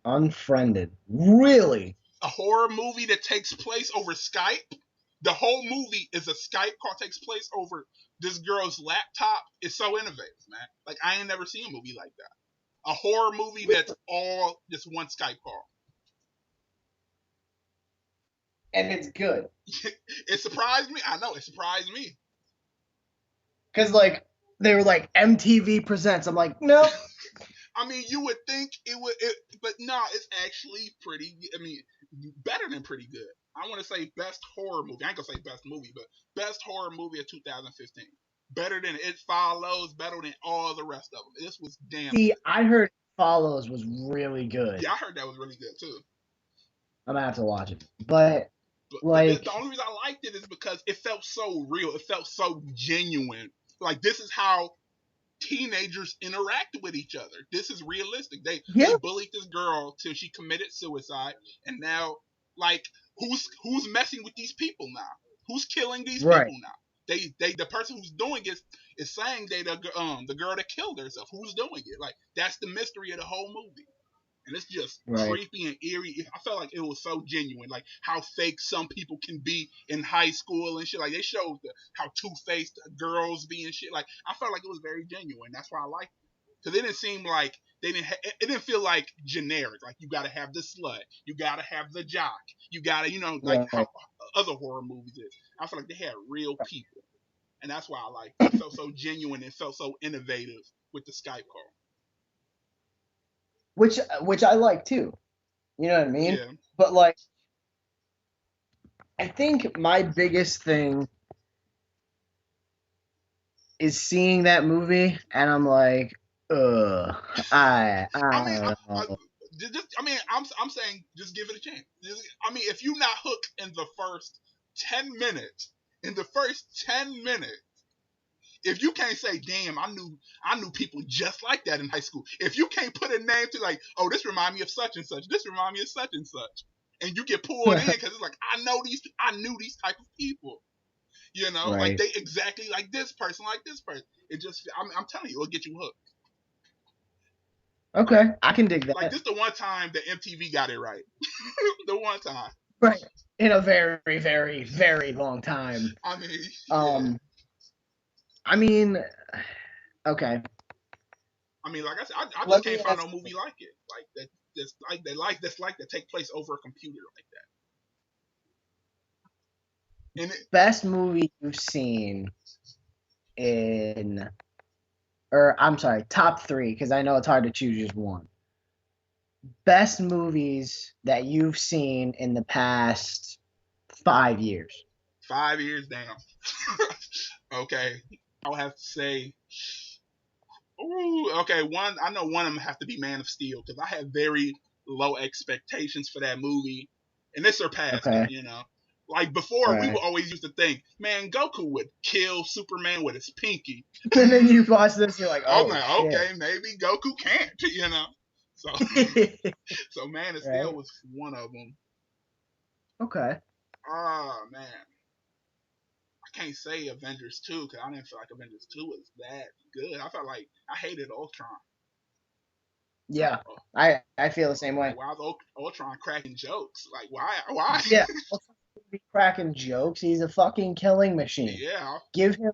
S1: Unfriended. Really?
S2: A horror movie that takes place over Skype. The whole movie is a Skype call, takes place over this girl's laptop. It's so innovative, man. Like I ain't never seen a movie like that. A horror movie that's all just one Skype call.
S1: And it's good.
S2: It surprised me. I know it surprised me.
S1: Cause like they were like MTV presents. I'm like, no.
S2: I mean, you would think it would, but no, it's actually pretty. I mean, better than pretty good. I want to say best horror movie. I ain't gonna say best movie, but best horror movie of 2015. Better than It Follows. Better than all the rest of them. This was damn
S1: See,
S2: good.
S1: I heard Follows was really good.
S2: Yeah, I heard that was really good too.
S1: I'm gonna have to watch it. But
S2: But
S1: like,
S2: the only reason I liked it is because it felt so real. It felt so genuine. Like this is how teenagers interact with each other. This is realistic. They
S1: yeah,
S2: bullied this girl till she committed suicide, and now like who's messing with these people now? Who's killing these
S1: right.
S2: people now? They the person who's doing it is saying they the girl that killed herself. Who's doing it? Like that's the mystery of the whole movie. And it's just
S1: Right.
S2: creepy and eerie. I felt like it was so genuine, like how fake some people can be in high school and shit. Like they showed how two-faced girls be and shit. Like I felt like it was very genuine. That's why I liked it because it didn't seem like it didn't feel like generic. Like you got to have the slut, you got to have the jock, you got to like how
S1: Right.
S2: other horror movies is. I felt like they had real people, and that's why I liked it. It felt so genuine. It felt so innovative with the Skype call.
S1: Which I like too. You know what I mean?
S2: Yeah.
S1: But like, I think my biggest thing is seeing that movie, and I'm like,
S2: I mean,
S1: I don't know.
S2: I'm saying just give it a chance. I mean, if you're not hooked in the first 10 minutes, if you can't say, "Damn, I knew people just like that in high school," if you can't put a name to like, "Oh, this remind me of such and such," this remind me of such and such, and you get pulled in because it's like, I knew these type of people. Like
S1: Right.
S2: they exactly like this person, like this person. It just, I'm telling you, it'll get you hooked. Like,
S1: Okay, I can dig
S2: like
S1: that.
S2: this the one time that MTV got it right. The one time.
S1: Right. In a very, very, very long time.
S2: I mean, yeah.
S1: Um, I mean, okay.
S2: I mean, like I said, I just
S1: Let
S2: can't
S1: me
S2: find
S1: ask
S2: no movie like it. Like that, that's like to take place over a computer like that. And it,
S1: best movie you've seen in, or I'm sorry, top three, because I know it's hard to choose just one. best movies that you've seen in the past 5 years.
S2: 5 years down. Okay, I'll have to say, ooh, okay, one. I know one of them have to be Man of Steel because I had very low expectations for that movie, and it surpassed them.
S1: Okay.
S2: Like before, we
S1: Right.
S2: would always used to think, man, Goku would kill Superman with his pinky.
S1: And then you watch this, you're like,
S2: I'm
S1: oh
S2: like,
S1: shit.
S2: okay, maybe Goku can't. So so Man of Steel
S1: Right.
S2: was one of them.
S1: Okay.
S2: Oh man, I can't say Avengers 2 because I didn't feel like Avengers 2 was that good. I felt like I hated Ultron.
S1: Yeah.
S2: Oh,
S1: I feel the same
S2: like
S1: way.
S2: why was Ultron cracking jokes? Like why?
S1: Yeah. Be cracking jokes. He's a fucking killing machine.
S2: Yeah,
S1: Give him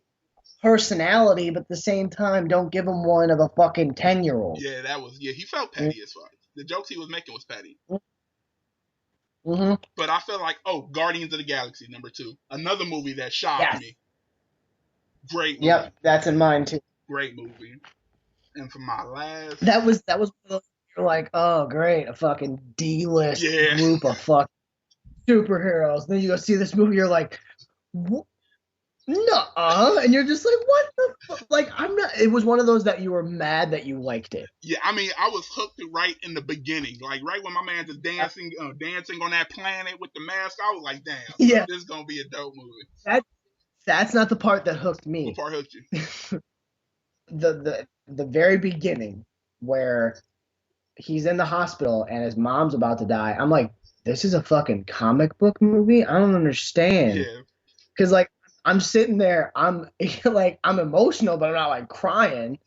S1: personality, but at the same time, don't give him one of a fucking 10-year-old.
S2: yeah, that was yeah. He felt petty as fuck. The jokes he was making was petty.
S1: Mm-hmm.
S2: But I feel like Guardians of the Galaxy #2, another movie that shocked
S1: Yes.
S2: me. Great
S1: Yep.
S2: movie,
S1: That's in mine too.
S2: great movie. And for my last,
S1: That was one of those you're like, oh great, a fucking D-list
S2: yeah,
S1: group of fucking superheroes. Then you go see this movie, you're like, what? Nuh-uh. And you're just like, what the fuck? Like, I'm not. It was one of those that you were mad that you liked it.
S2: yeah. I mean, I was hooked right in the beginning, like right when my man just dancing on that planet with the mask. I was like, damn,
S1: Yeah,
S2: this is gonna be a dope movie.
S1: that that's not the part that hooked
S2: What
S1: me.
S2: part hooked you?
S1: The very beginning where he's in the hospital and his mom's about to die. I'm like, this is a fucking comic book movie? I don't understand.
S2: Yeah,
S1: Cause like I'm sitting there, I'm like I'm emotional, but I'm not like crying.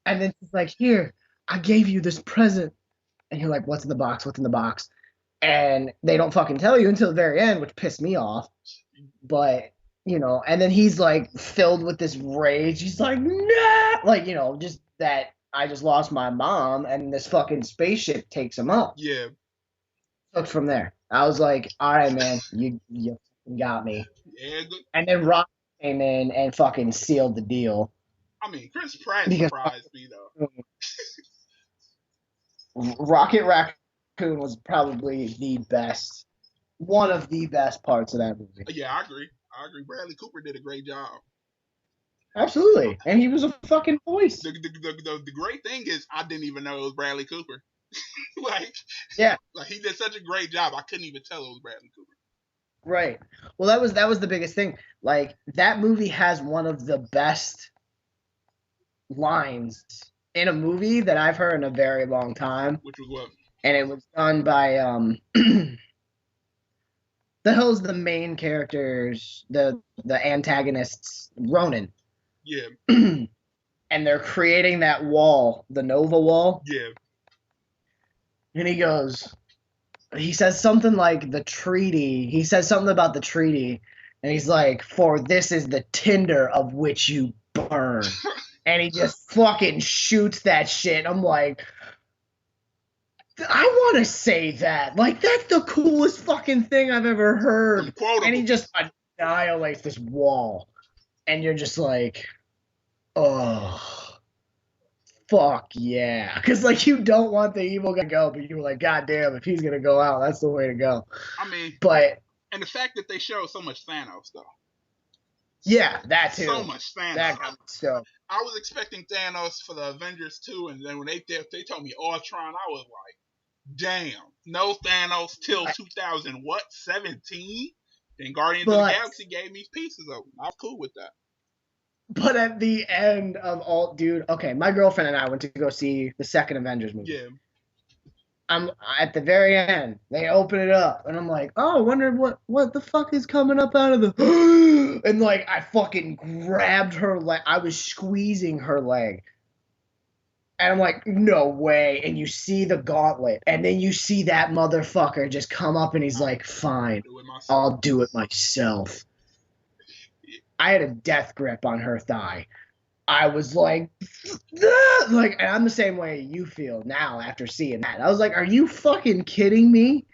S1: And then she's like, here, I gave you this present. And you're like, what's in the box? What's in the box? And they don't fucking tell you until the very end, which pissed me off. But and then he's like filled with this rage. He's like, nah, like just that I just lost my mom, and this fucking spaceship takes him up.
S2: yeah,
S1: Took from there. I was like, all right, man, you got me.
S2: yeah. Good.
S1: And then Rock came in and fucking sealed the deal
S2: I mean, Chris Pratt
S1: because
S2: surprised me though.
S1: Rocket Raccoon was probably the best, one of the best parts of that movie.
S2: Yeah, I agree. I agree. Bradley Cooper did a great job.
S1: Absolutely, and he was a fucking voice.
S2: The great thing is I didn't even know it was Bradley Cooper. like
S1: Yeah,
S2: like he did such a great job. I couldn't even tell it was Bradley Cooper.
S1: right. Well, that was the biggest thing. Like that movie has one of the best lines in a movie that I've heard in a very long time,
S2: Which was what?
S1: and it was done by the hell's the main characters, the antagonists, Ronan.
S2: Yeah,
S1: And they're creating that wall, the Nova wall.
S2: yeah.
S1: And he says something like the treaty. He says something about the treaty. And he's like, for this is the tinder of which you burn. And he just fucking shoots that shit. I'm like, I want to say that. Like, that's the coolest fucking thing I've ever heard.
S2: Unquotable.
S1: And he just annihilates this wall. And you're just like, oh, fuck yeah. Because, like, you don't want the evil guy to go, but you're like, God damn, if he's going to go out, that's the way to go.
S2: I mean,
S1: But,
S2: and the fact that they showed so much Thanos though.
S1: yeah, that too.
S2: So much Thanos.
S1: That got me stoked.
S2: I was expecting Thanos for the Avengers 2, and then when they told me Ultron, I was like, damn, no Thanos till 2017. Then Guardians of the Galaxy gave me pieces of them. I was cool with that.
S1: But at the end of all, dude, okay, my girlfriend and I went to go see the second Avengers movie.
S2: Yeah.
S1: I'm at the very end. They open it up, and I'm like, oh, I wonder what the fuck is coming up out of the. And like, I fucking grabbed her leg. I was squeezing her leg, and I'm like, no way. And you see the gauntlet, and then you see that motherfucker just come up, and he's like, fine, I'll do it myself. I had a death grip on her thigh. I was like, ah! Like, and I'm the same way you feel now after seeing that. I was like, are you fucking kidding me?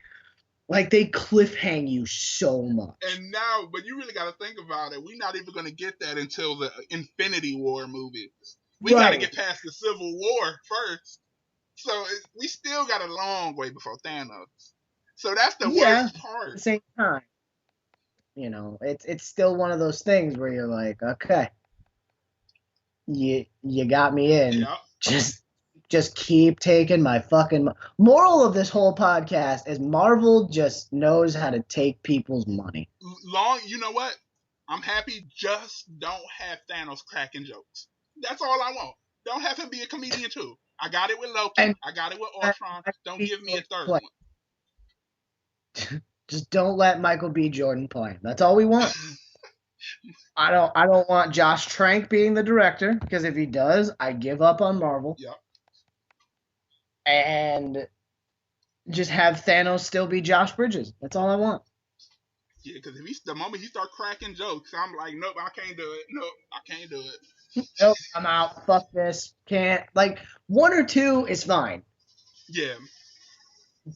S1: Like, they cliffhang you so much.
S2: And now, but you really got to think about it. We're not even going to get that until the Infinity War movie. We got to get past the Civil War first. So we still got a long way before Thanos. So that's the
S1: Yeah,
S2: worst
S1: at
S2: part.
S1: the same time, it's still one of those things where you're like, okay, you got me in.
S2: Yeah.
S1: Just keep taking my fucking moral of this whole podcast is Marvel just knows how to take people's money.
S2: You know what? I'm happy. Just don't have Thanos cracking jokes. That's all I want. Don't have him be a comedian too. I got it with Loki.
S1: And
S2: I got it with
S1: I-
S2: Ultron.
S1: I
S2: Don't
S1: think
S2: give me a third
S1: play.
S2: one.
S1: Just don't let Michael B. Jordan play him. That's all we want. I don't want Josh Trank being the director, because if he does, I give up on Marvel.
S2: Yep.
S1: And just have Thanos still be Josh Bridges. That's all I want.
S2: Yeah, because the moment he start cracking jokes, I'm like, nope, I can't do it. Nope, I can't do it.
S1: Nope, I'm out. Fuck this. Can't. Like, one or two is fine.
S2: Yeah.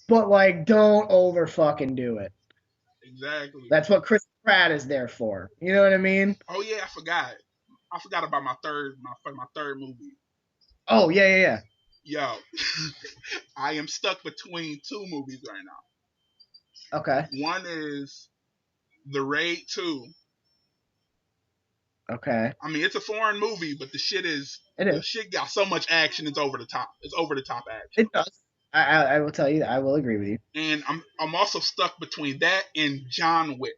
S1: But, like, don't over fucking do it.
S2: Exactly.
S1: That's what Chris Pratt is there for. You know what I mean?
S2: Oh yeah, I forgot. I forgot about my third movie.
S1: Oh, yeah.
S2: Yo, I am stuck between two movies right now.
S1: Okay.
S2: One is The Raid 2.
S1: Okay.
S2: I mean, it's a foreign movie, but the shit got so much action. It's over the top. It's over the top action.
S1: It does. I will tell you. I will agree with you.
S2: And I'm also stuck between that and John Wick.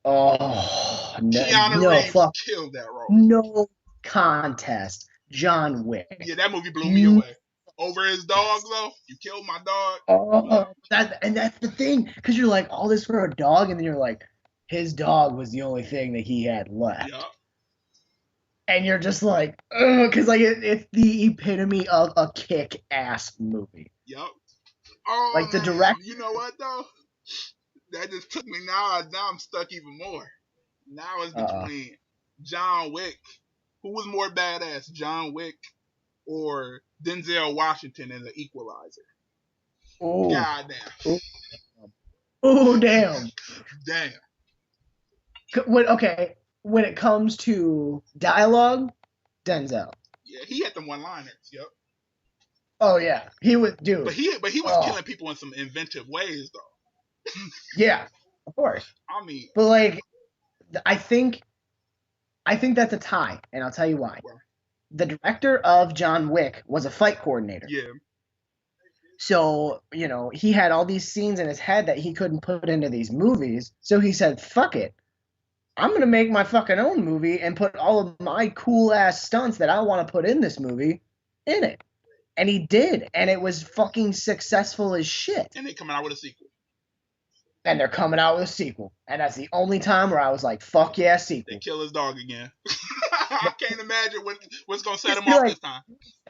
S1: Oh
S2: Keanu Reeves killed that role.
S1: No contest. John Wick.
S2: Yeah, that movie blew me away. Over his dog though, you killed my dog.
S1: Oh, that's the thing, because you're like, all this for a dog, and then you're like, his dog was the only thing that he had left.
S2: Yep.
S1: And you're just like, ugh, because like it's the epitome of a kick-ass movie.
S2: Yep. Oh,
S1: like the
S2: man.
S1: direct.
S2: You know what though? That just took me now. Now I'm stuck even more. Now it's between John Wick. Who was more badass, John Wick or Denzel Washington in The Equalizer?
S1: Oh.
S2: God damn.
S1: Oh damn.
S2: Damn.
S1: When it comes to dialogue, Denzel.
S2: Yeah, he had them one-liners. Yep.
S1: Oh yeah, he was, dude.
S2: But he was killing people in some inventive ways though.
S1: Yeah, of course.
S2: I mean,
S1: but like, I think that's a tie, and I'll tell you why.
S2: Well,
S1: the director of John Wick was a fight coordinator.
S2: Yeah.
S1: So, he had all these scenes in his head that he couldn't put into these movies. So he said, fuck it. I'm going to make my fucking own movie and put all of my cool ass stunts that I want to put in this movie in it. And he did. And it was fucking successful as shit.
S2: And they're coming out with a sequel.
S1: And they're coming out with a sequel. And that's the only time where I was like, fuck yeah, sequel.
S2: They kill his dog again. I can't imagine what's going to set him off this time.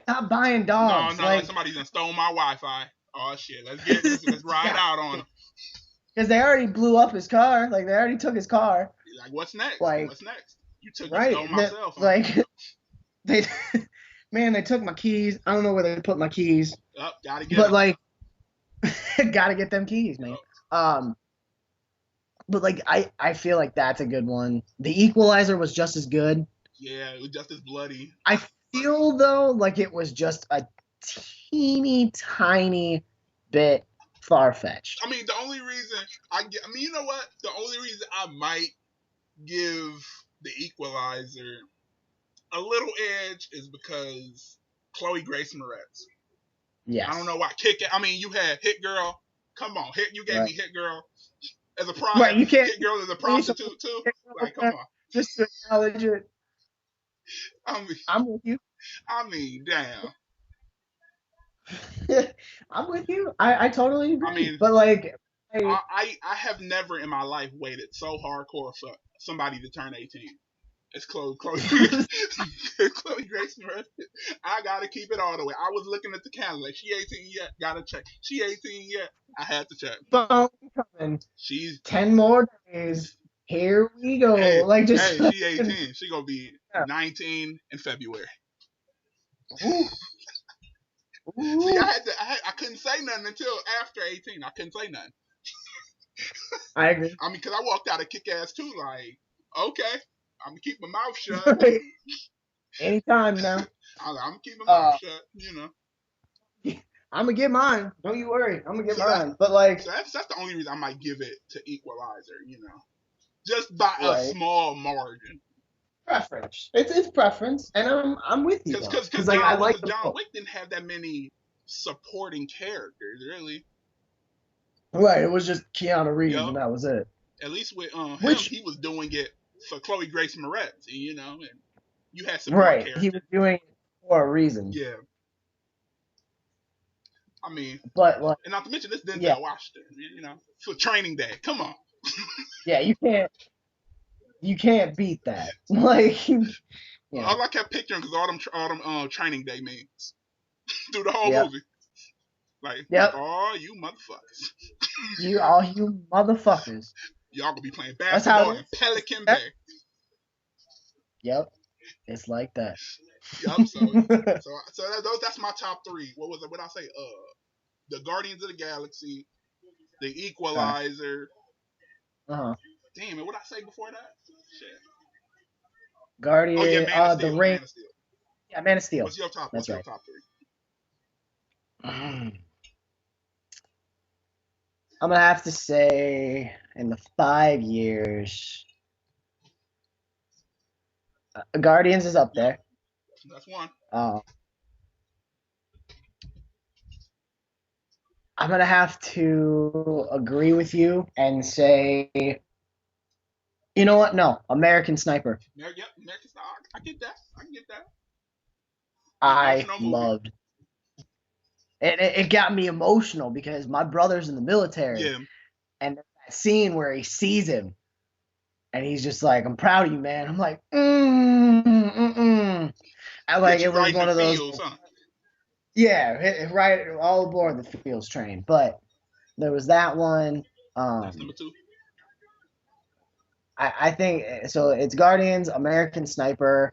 S1: Stop buying dogs.
S2: No, like somebody done stole my Wi-Fi. Oh, shit. Let's ride out on him.
S1: Because they already blew up his car. Like, they already took his car.
S2: Like, what's next?
S1: Like,
S2: what's next? You stole
S1: my cell phone. Like, they took my keys. I don't know where they put my keys.
S2: Yep, gotta get
S1: But,
S2: them.
S1: like, gotta get them keys, man. Yep. But, like, I feel like that's a good one. The Equalizer was just as good.
S2: Yeah, it was just as bloody.
S1: I feel, though, like it was just a teeny tiny bit far-fetched.
S2: I mean, the only reason you know what? The only reason I might give The Equalizer a little edge is because Chloe Grace Moretz.
S1: Yes.
S2: I don't know why. You had Hit Girl. Come on, you gave me Hit Girl as a
S1: prostitute. Right, you can't.
S2: Hit Girl as a prostitute too. Like, come on.
S1: Just to acknowledge it.
S2: I'm
S1: with you.
S2: I mean, damn.
S1: I'm with you. I totally agree.
S2: I mean,
S1: but like,
S2: I have never in my life waited so hardcore for somebody to turn 18. It's Chloe Grace Moretz. I gotta keep it all the way. I was looking at the calendar. Like, she 18 yet? Gotta check. She 18 yet? I had to check.
S1: She's 10 more days. Here we go.
S2: She 18. She gonna be 19 in February.
S1: Ooh.
S2: See, I couldn't say nothing until after 18. I couldn't say nothing.
S1: I agree.
S2: I mean, because I walked out of Kick-Ass 2 like, okay, I'm going to keep my mouth shut.
S1: Anytime now.
S2: I'm going to keep my mouth shut,
S1: I'm gonna get mine. Don't you worry. I'm gonna get
S2: So that
S1: mine. But like,
S2: so that's the only reason I might give it to Equalizer. Just by a
S1: right,
S2: small margin.
S1: preference. It's preference, and I'm with you
S2: Because
S1: though,
S2: because
S1: because like I like them
S2: John
S1: both.
S2: Wick didn't have that many supporting characters really.
S1: Right, it was just Keanu Reeves,
S2: Yup.
S1: and that was it.
S2: At least with him,
S1: Which,
S2: he was doing it for Chloe Grace Moretz, and you had support
S1: right, he was
S2: characters.
S1: doing it for a reason.
S2: Yeah, I mean,
S1: But like,
S2: and not to mention this
S1: yeah,
S2: Denzel Washington, for Training Day. Come on,
S1: yeah, you can't beat that. Like,
S2: all I kept picturing because all them Training Day memes through the whole
S1: yep,
S2: movie. Like,
S1: yep.
S2: oh, you motherfuckers,
S1: You motherfuckers.
S2: y'all gonna be playing
S1: That's how
S2: basketball
S1: it
S2: in
S1: is.
S2: Pelican
S1: Yep.
S2: Bay.
S1: Yep. It's like that.
S2: Yup. That's my top three. What was it? What I say? The Guardians of the Galaxy, the
S1: Okay.
S2: Equalizer.
S1: Uh-huh.
S2: Damn it! What I say before that? Shit. Oh yeah,
S1: Guardian,
S2: Man of
S1: the
S2: Steel.
S1: Ring.
S2: Man of Steel.
S1: Yeah, Man of Steel.
S2: What's your top?
S1: That's
S2: What's your
S1: right.
S2: top three?
S1: I'm gonna have to say in the 5 years, Guardians is up
S2: Yep,
S1: there.
S2: that's one.
S1: Uh, I'm gonna have to agree with you and say, you know what? No, American Sniper.
S2: Yep, American Star. I get that. I get that.
S1: I
S2: Emotional movie.
S1: loved. It got me emotional because my brother's in the military,
S2: Yeah,
S1: and that scene where he sees him and he's just like, "I'm proud of you, man." I'm like, mm. I like
S2: hit you
S1: it was
S2: right in the
S1: one of those.
S2: feels, huh?
S1: Yeah, right, all aboard the Fields train. But there was that one.
S2: That's
S1: Um,
S2: number two.
S1: I think so. It's Guardians, American Sniper.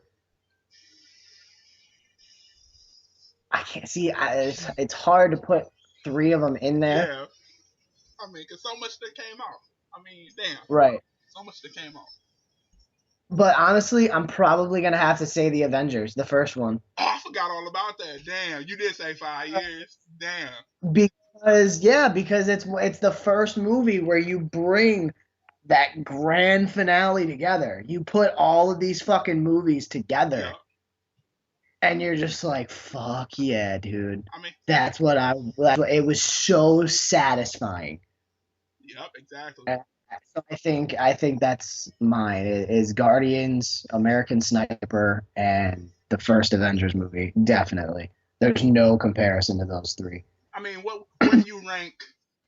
S1: I can't see. It's hard to put three of them in there.
S2: Yeah, I mean, cause so much that came out. I mean, damn,
S1: Right.
S2: so much that came out.
S1: But honestly, I'm probably gonna have to say the Avengers, the first one,
S2: Oh, I forgot all about that. Damn, you did say 5 years. Damn.
S1: because it's the first movie where you bring that grand finale together. You put all of these fucking movies
S2: Yeah.
S1: together, and you're just like, "Fuck yeah, dude!"
S2: I mean,
S1: It was so satisfying.
S2: yep, exactly.
S1: Uh, So I think that's mine. Is Guardians, American Sniper, and the first Avengers movie. Definitely, there's no comparison to those three.
S2: I mean, where do you rank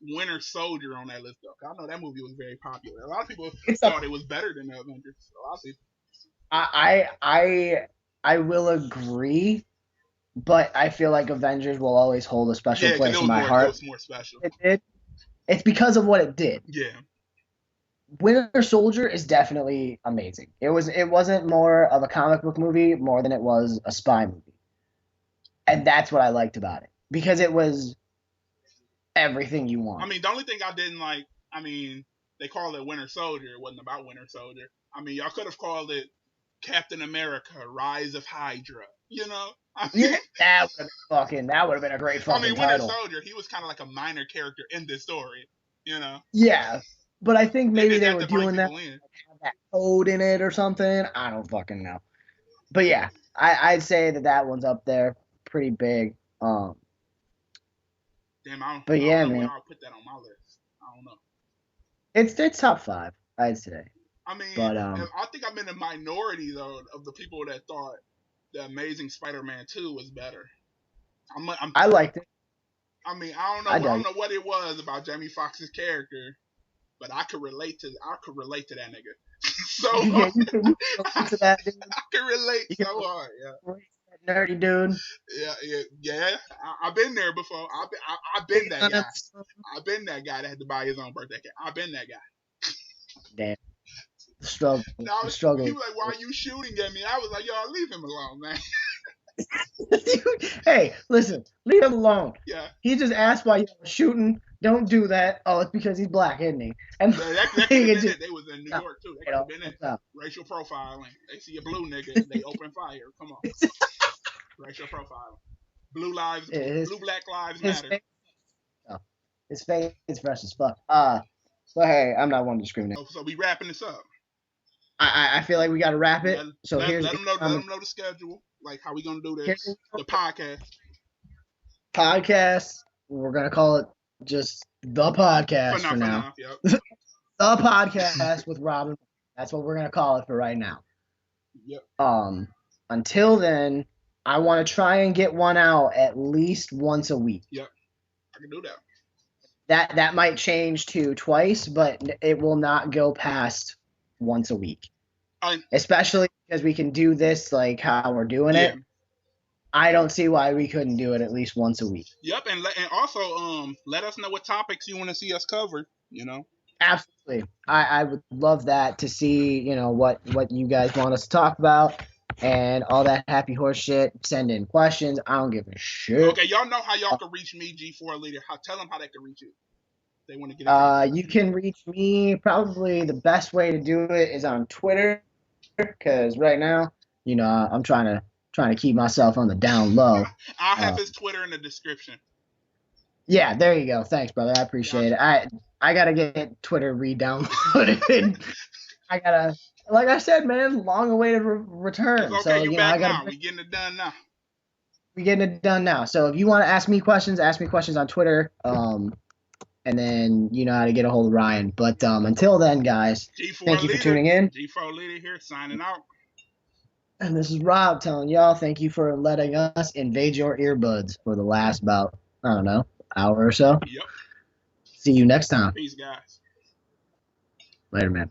S2: Winter Soldier on that list though? 'Cause I know that movie was very popular. A lot of people
S1: It's a
S2: thought it was better than the Avengers. A lot of people.
S1: I will agree, but I feel like Avengers will always hold a special
S2: Yeah, because
S1: place in my
S2: it
S1: heart.
S2: was more special.
S1: It did. It's because of what it did.
S2: Yeah.
S1: Winter Soldier is definitely amazing. It wasn't more of a comic book movie more than it was a spy movie. And that's what I liked about it. Because it was everything you
S2: I
S1: want.
S2: mean, the only thing I didn't like, I mean, they called it Winter Soldier. It wasn't about Winter Soldier. I mean, y'all could have called it Captain America: Rise of Hydra. I mean,
S1: Yeah, that would have been a great
S2: I mean,
S1: fucking
S2: Winter
S1: title.
S2: Soldier. He was kind of like a minor character in this story. You know,
S1: Yeah. But I think
S2: they
S1: maybe
S2: did
S1: they
S2: that
S1: were
S2: to bring
S1: doing that
S2: people in.
S1: have that code in it or something. I don't fucking know. But yeah, I'd say that one's up there, pretty big.
S2: Damn, I don't,
S1: But
S2: I don't
S1: yeah,
S2: know where
S1: man,
S2: I would put that on my list. I don't know.
S1: it's top five, I'd say.
S2: I mean,
S1: But
S2: I think I'm in the minority though of the people that thought the Amazing Spider-Man 2 was better. I'm
S1: I liked it.
S2: I mean, I don't know.
S1: I
S2: I
S1: dug
S2: don't
S1: it.
S2: know what it was about Jamie Foxx's character, but I could relate to that nigga so
S1: Yeah,
S2: hard.
S1: you can relate to that dude.
S2: I can relate
S1: You can
S2: so hard. Yeah,
S1: relate to that nerdy dude.
S2: yeah. I've been there before. I've been that guy.
S1: Honest.
S2: I've been that guy that had to buy his own birthday cake. I've been that guy.
S1: Damn, the struggle,
S2: Now
S1: the
S2: he
S1: struggle.
S2: was like, "Why are you shooting at me?" I was like, "Y'all leave him alone, man."
S1: Hey, listen, leave him alone.
S2: Yeah,
S1: He just asked why you were shooting. Don't do that. Oh, it's because he's black, isn't he? And
S2: yeah.
S1: like,
S2: That could have
S1: it
S2: been
S1: just
S2: it. They was in New
S1: no,
S2: York too. That
S1: you
S2: could
S1: know,
S2: have been it.
S1: it's not.
S2: Racial profiling. They see a blue nigga, they open fire. Come on, racial profiling. Blue lives,
S1: His
S2: blue Black lives
S1: his
S2: matter.
S1: face, oh, his face is fresh as fuck. So hey, I'm not one to discriminate.
S2: So we wrapping this up.
S1: I feel like we got to wrap it. So
S2: let them know. Let them know the schedule. Like how we gonna do this. The podcast.
S1: Podcast. We're gonna call it just the podcast for now.
S2: Yep.
S1: The podcast with Robin. That's what we're gonna call it for right now.
S2: Yep.
S1: Until then, I want to try and get one out at least once a week.
S2: Yep. I can do that.
S1: That might change to twice, but it will not go past once a week. Especially because we can do this like how we're doing it. I don't see why we couldn't do it at least once a week.
S2: Yep, and also let us know what topics you want to see us cover. You know.
S1: Absolutely, I would love that to see what you guys want us to talk about and all that happy horse shit. Send in questions. I don't give a shit.
S2: Okay, y'all know how y'all can reach me, G4 Leader. Tell them how they can reach you. They want to get.
S1: You can reach me. Probably the best way to do it is on Twitter, because right now, I'm trying to keep myself on the down low.
S2: I'll have his Twitter in the description.
S1: Yeah, there you go. Thanks, brother. I appreciate it. I gotta get Twitter re-downloaded. I gotta, like I said, man, long-awaited return.
S2: Okay,
S1: so
S2: you're back now. We getting it done now.
S1: We getting it done now. So if you want to ask me questions on Twitter. And then you know how to get a hold of Ryan. But until then, guys, thank you for tuning in.
S2: G4 Leader here, signing out.
S1: And this is Rob telling y'all thank you for letting us invade your earbuds for the last about, I don't know, hour or so.
S2: Yep.
S1: See you next time.
S2: Peace, guys.
S1: Later, man.